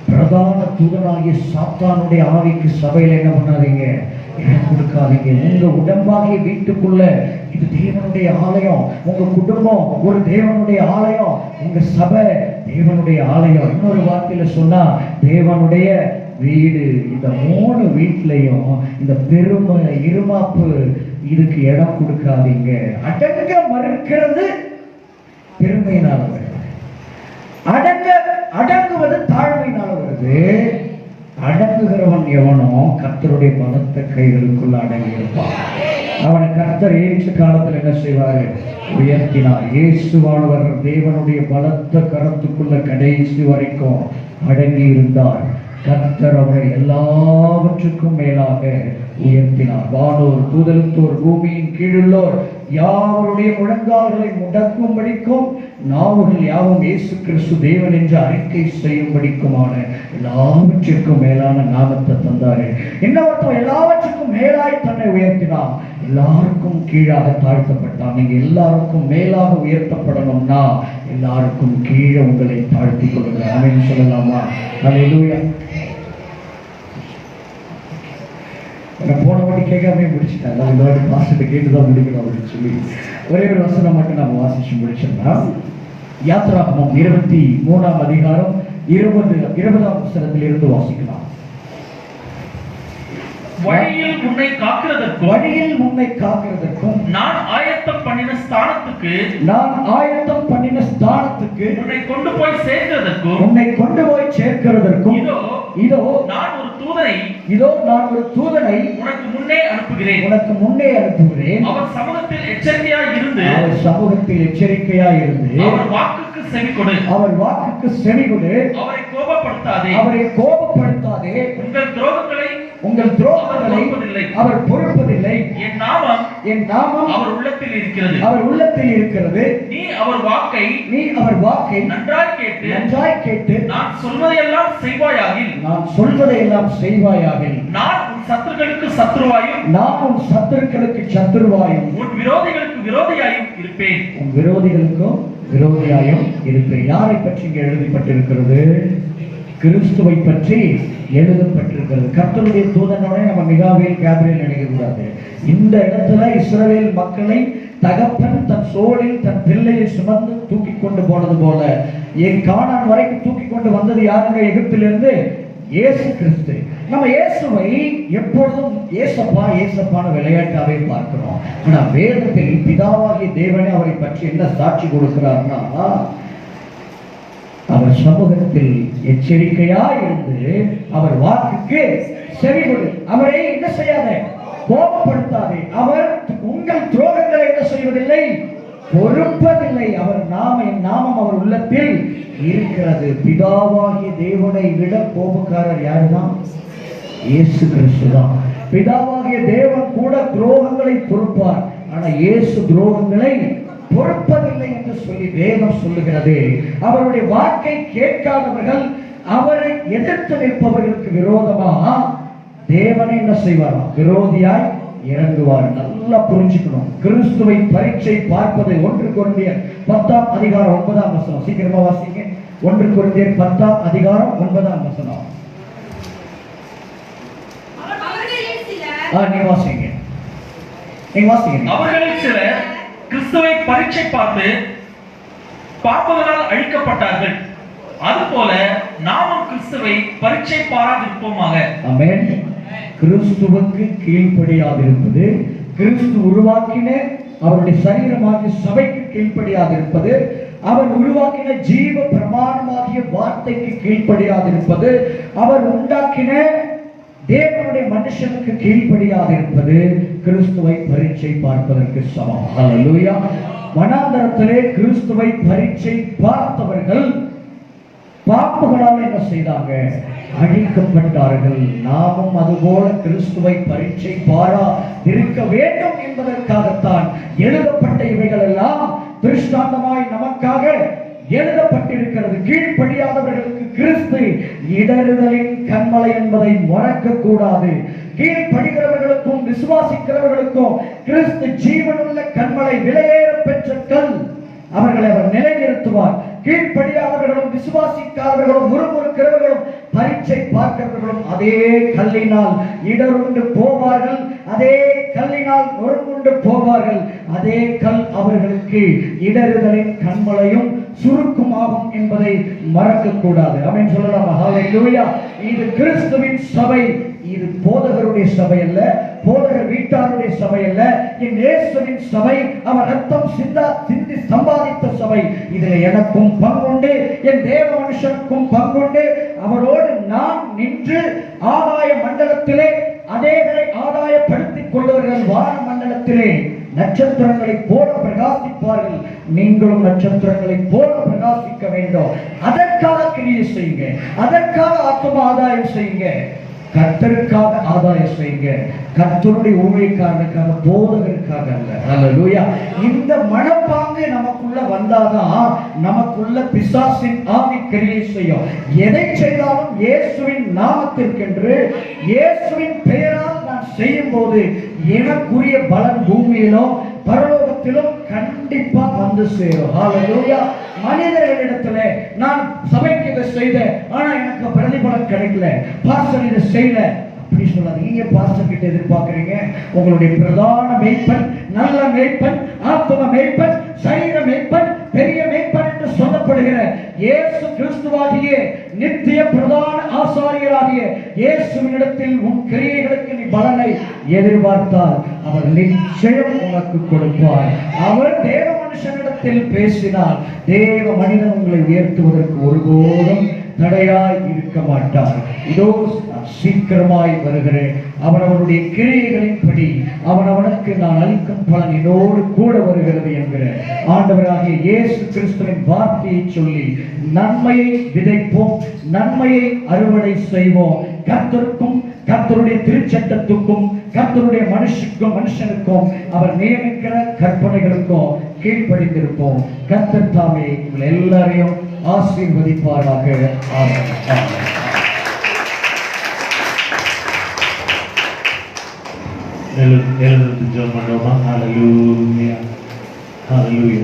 பிரதான தூதனாகிய சாத்தானுடைய ஆவிக்கு சபையில் என்ன பண்ணாதீங்க, இடம் கொடுக்காதீங்க. உங்க உடம்பாகிய வீட்டுக்குள்ள இது தேவனுடைய ஆலயம், உங்க குடும்பம் ஒரு தேவனுடைய ஆலயம், உங்க சபை தேவனுடைய ஆலயம். இன்னொரு வார்த்தையில சொன்னா தேவனுடைய வீடு. இந்த 3 வீட்லையும் இந்த பெருமை இருமாப்பு இதுக்கு இடம் கொடுக்காதீங்க. அடங்க மறுக்கிறது பெருமையினால வருது, அடங்குவது தாழ்மையினால வருது. அடங்குகிறவன் எவனோ கர்த்தருடைய பலத்த கைகளுக்குள்ள அடங்கி இருப்பான். அவனை கர்த்தர் ஏற்ற காலத்தில் என்ன செய்வாரு? உயர்த்தினார். இயேசுவானவர் தேவனுடைய பலத்த கரத்துக்குள்ள கடைசி வரைக்கும் அடங்கி இருந்தார். கர்த்தர் அவரை எல்லாவற்றுக்கும் மேலாக உயர்த்தினார். வானோர் தூதலுத்தோர் பூமியின் கீழுள்ளோர் யாவருடைய முழங்கால்களை முடக்கும்படிக்கும் நாவுகள் யாவும் இயேசு கிறிஸ்து தேவன் என்று அறிக்கை செய்யும்படிக்குமான எல்லாவற்றிற்கும் மேலான நாமத்தை தந்தாரு. இன்னொருத்தம் எல்லாவற்றுக்கும் மேலாய் தன்னை உயர்த்தினான், எல்லாருக்கும் கீழாக தாழ்த்தப்பட்டான். நீங்க எல்லாருக்கும் மேலாக உயர்த்தப்படணும்னா எல்லாருக்கும் கீழே உங்களை தாழ்த்தி கொள்ளுங்க. ஆமென் சொல்லலாமா? அல்லேலூயா. போன வாட்டி கேட்காம முடிச்சுட்டேன், இந்த வாட்டி பாஸ்டர் கேட்டுதான் முடிக்கணும் அப்படின்னு சொல்லி ஒரே ஒரு வசனம் மட்டும் நம்ம வாசிச்சு முடிச்சோம்னா, யாத்ராகமம் 23ஆம் அதிகாரம் 20ஆம் வசனத்தில் இருந்து வாசிக்கலாம். வழியில் உன்னை காக்கிறதற்கும் நான் ஆயத்தம் பண்ணின ஸ்தானத்துக்கு உன்னை கொண்டு போய் சேர்க்கிறதற்கும் இதோ நான் ஒரு தூதனை உனக்கு முன்னே அனுப்புகிறேன். அவர் சமூகத்தில் எச்சரிக்கையாய் இருந்து அவர் வாக்குக்கு செவி கொடு. அவரை கோபப்படுத்தாதே. உங்கள் துரோகங்களை அவர் பொறுப்பதில்லை. என் நாமம் அவர் உள்ளத்தில் இருக்கிறது. நீ அவர் வாக்கை நன்றாய் கேட்டு நான் சொல்வதையெல்லாம் செய்வாயாகில் நான் உன் சத்துருக்களுக்கு சத்துருவாயும் உன் விரோதிகளுக்கு விரோதியாயும் இருப்பேன். யாரை பற்றி இங்கே எழுதப்பட்டிருக்கிறது? கிறிஸ்துவை பற்றி எழுதப்பட்டிருக்கிறது. கர்த்தருடைய தூதனோட நம்ம மிகாவேல் கேப்ரியல் நினைக்கக்கூடாது. இந்த இடத்துல இஸ்ரவேல் மக்களை தகப்பன் தன் சோழில் தன் பிள்ளையை சுமந்து தூக்கி கொண்டு போனது போல என் கானான் வரைக்கும் தூக்கி கொண்டு வந்தது யாருங்க? எகிப்திலிருந்து இயேசு கிறிஸ்து. நம்ம இயேசுவை எப்பொழுதும் ஏசப்பான விளையாட்டாவே பார்க்கிறோம். ஆனா வேதத்தில் பிதாவாகிய தேவனே அவரை பற்றி என்ன சாட்சி கொடுக்கிறார்னா, அவர் சமூகத்தில் எச்சரிக்கையாய் இருந்து அவர் வாக்குக்கு செவிகொடு. அவரை என்ன செய்யாத, கோபப்படுத்தாதே. அவர் உங்கள் துரோகங்களை என்ன செய்வதில்லை, பொறுப்பதில்லை. அவர் நாமம் அவர் உள்ளத்தில் இருக்கிறது. பிதாவாகிய தேவனை விட கோபக்காரர் யாருதான்? இயேசு கிறிஸ்து தான். பிதாவாகிய தேவன் கூட துரோகங்களை பொறுப்பார், ஆனா இயேசு துரோகங்களை பொறுப்பதில்லை என்று சொல்லி வேதம் சொல்லுகிறது. அவருடைய வாக்கை கேட்காதவர்கள், அவரை எதிர்த்து நிற்பவர்களுக்கு விரோதமா தேவனை என்ன செய்வாராம்? விரோதியாய் இறங்குவார். நல்லா புரிஞ்சுக்கணும். கிறிஸ்துவை பரீட்சை பார்ப்பது 1 கொரிந்தியர் 10ஆம் அதிகாரம் 9ஆம் வசனம். சீக்கிரமா வாசிங்க. 1 கொரிந்தியர் 10ஆம் அதிகாரம் 9ஆம் வசனம். நீங்க வாசிங்க. அவர்களில் சிலர் கிறிஸ்துவை பரீட்சை பார்ப்பதனால் அழிக்கப்பட்டார்கள். அதுபோல நாமும் கிறிஸ்துவை பரீட்சை பாராதிருப்போமாக. ஆமென். கிறிஸ்துவுக்கு கீழ்ப்படியாதிருப்பது, கிறிஸ்து உருவாக்கின அவருடைய சரீரமாகிய சபைக்கு கீழ்ப்படியாதிருப்பது, அவர் உருவாக்கின ஜீவ பிரமாணமாகிய வார்த்தைக்கு கீழ்ப்படியாதிருப்பது, அவர் உண்டாக்கின தேவனுடைய மனுஷனுக்கு கீழ்ப்படியாதிருப்பது கிறிஸ்துவை பரீட்சை பார்ப்பதற்கு சமம். ஹல்லேலூயா. வனாந்தரத்திலே கிறிஸ்துவை பரீட்சை பார்த்தவர்கள் பாம்புகளால் என்ன செய்தாங்க? அழிக்கப்பட்டார்கள். நாமும் அதுபோல கிறிஸ்துவை பரீட்சை பாரா இருக்க வேண்டும் என்பதற்காகத்தான் எழுதப்பட்ட இவைகள் எல்லாம் திருஷ்டாந்தமாய் நமக்காக எழுதப்பட்டிருக்கிறது. கீழ்ப்படியாதவர்களுக்கு கிறிஸ்து இடறுதலின் கண்மலை என்பதை மறக்க கூடாது. கீழ்ப்படுகிறவர்களுக்கும் விசுவாசிக்கிறவர்களுக்கும் கிறிஸ்து ஜீவனுள்ள கண்மலை, விலையேற பெற்ற கல். அவர்களை அவர் நிலைநிறுத்துவார். கீழ்ப்படியாதவர்களும் விசுவாசிக்காதவர்களும் முறுமுறுக்கிறவர்களும் பரீட்சை பார்க்கிறவர்களும் அதே கல்லினால் இடருண்டு போவார்கள், அதே கல்லினால் நொறுங்குண்டு போவார்கள். அதே கல் அவர்களுக்கு இடறுதலின் கண்மலையும் சுருக்குமாகும் என்பதை மறக்க கூடாது. ஆமென் சொல்லலாம். ஹல்லேலூயா. இது கிறிஸ்துவின் சபை. இது போதகருடைய சபை அல்ல, போதகர் வீட்டாருடைய சபை அல்ல. என் இயேசுவின் சபை, அவர் ரத்தம் சிந்தி சம்பாதித்த சபை. இதில் எனக்கும் பங்குண்டு, என் தேவ மனுஷனுக்கும் பங்குண்டு. அவரோடு நாம் நின்று ஆதாய மண்டலத்திலே அதேகளை ஆதாயப்படுத்திக் கொள்ளுவர்கள். வான மண்டலத்திலே நட்சத்திரங்களை போல பிரகாசிப்பார்கள். நீங்களும் நட்சத்திரங்களை போல பிரகாசிக்க வேண்டும். அதற்காக கிரியை செய்யுங்க, அதற்காக ஆத்ம ஆதாயம் செய்யுங்க, கர்த்தருக்காக ஆதாயம் செய்யுங்க. கர்த்தருடைய ஊழியக்காரனுக்காக, போதகருக்காக அல்ல. ஹல்லேலூயா. இந்த மனப்பாங்கு நமக்குள்ள வந்தாதான் நமக்குள்ள பிசாசின் ஆவி கிரியை செய்யும். எதை செய்தாலும் இயேசுவின் நாமத்திற்கென்று, இயேசுவின் பெயரால் நான் செய்யும் போது எனக்குரிய பலன் பூமியிலும் பரலோகத்திலும் கண்டிப்பா வந்து சேரும். ஹல்லேலூயா. மனிதர்களிடத்துல நான் சபைக்கு இதை செய்தேன், ஆனா எனக்கு பிரதிபலன் கிடைக்கல, பாஸ்டர் இதை செய்யல அப்படி சொல்லாது. நீங்க பாஸ்டர் கிட்ட எதிர்பார்க்கிறீங்க? உங்களுடைய பிரதான மேய்ப்பன், நல்ல மேய்ப்பன், ஆத்ம மேய்ப்பன், சரீர மேய்ப்பன், பெரிய மேய்ப்பன் என்று சொல்லப்படுகிற இயேசு கிறிஸ்துவாகிய நித்திய பிரதான ஆசாரியராகிய இயேசுவினிடத்தில் உன் கிரியைகளுக்கு நீ பலனை எதிர்பார்த்தால் அவர் நிச்சயம் உனக்கு கொடுப்பார். அவர் தேவ மனுஷனிடத்தில் பேசினால் தேவ மனிதன் உங்களை உயர்த்துவதற்கு ஒருபோதும் தடையாய் இருக்க மாட்டார். இதோ சீக்கிரமாய் வருகிறேன், அவனவனுடைய கிரியைகளின்படி அவனவனுக்கு நான் அளிக்கும் பலன் என்னோடு கூட வருகிறது என்கிற ஆண்டவராகிய இயேசு கிறிஸ்துவின் வார்த்தையை சொல்லி நன்மையை விதைப்போம், நன்மையை அறுவடை செய்வோம். கர்த்தருக்கும் கர்த்தருடைய திருச்சட்டத்துக்கும் கர்த்தருடைய மனுஷனுக்கும் அவர் நியமிக்கிற கற்பனைகளுக்கும் கீழ்ப்படிந்திருப்போம். கர்த்தர் தாமே உங்கள் எல்லாரையும் ஆசீர்வதிப்பாராக. ஆமென்.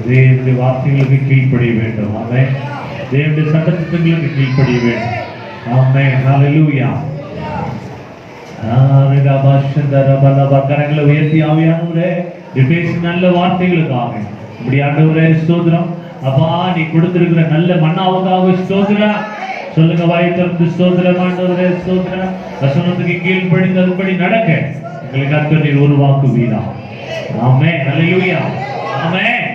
தேவனுடைய வார்த்தைகளுக்கு கீழ்ப்படிய வேண்டும். ஆமென். தேவனுடைய சட்டத்திட்டங்களுக்கு கீழ்ப்படிய வேண்டும். ஆமென். ஹல்லேலூயா. கரங்களை உயர்த்தி ஆவியானவரே பேசி நல்ல வார்த்தைகளுக்காக இப்படி ஆண்டவரே ஸ்தோத்திரம். அப்பா நீ கொடுத்திருக்கிற நல்ல மன்னாவுக்காக ஸ்தோத்திரம். சொல்லுங்க, வாய் திறந்து ஸ்தோத்திரம். ஆண்டவரே ஸ்தோத்திரம். வசனத்துக்கு கீழ்ப்படிந்து அதுபடி நடக்க எங்களுக்கு கர்த்தர் நீர் உருவாக்குவீரா. ஆமென். ஹல்லேலூயா. ஆமென்.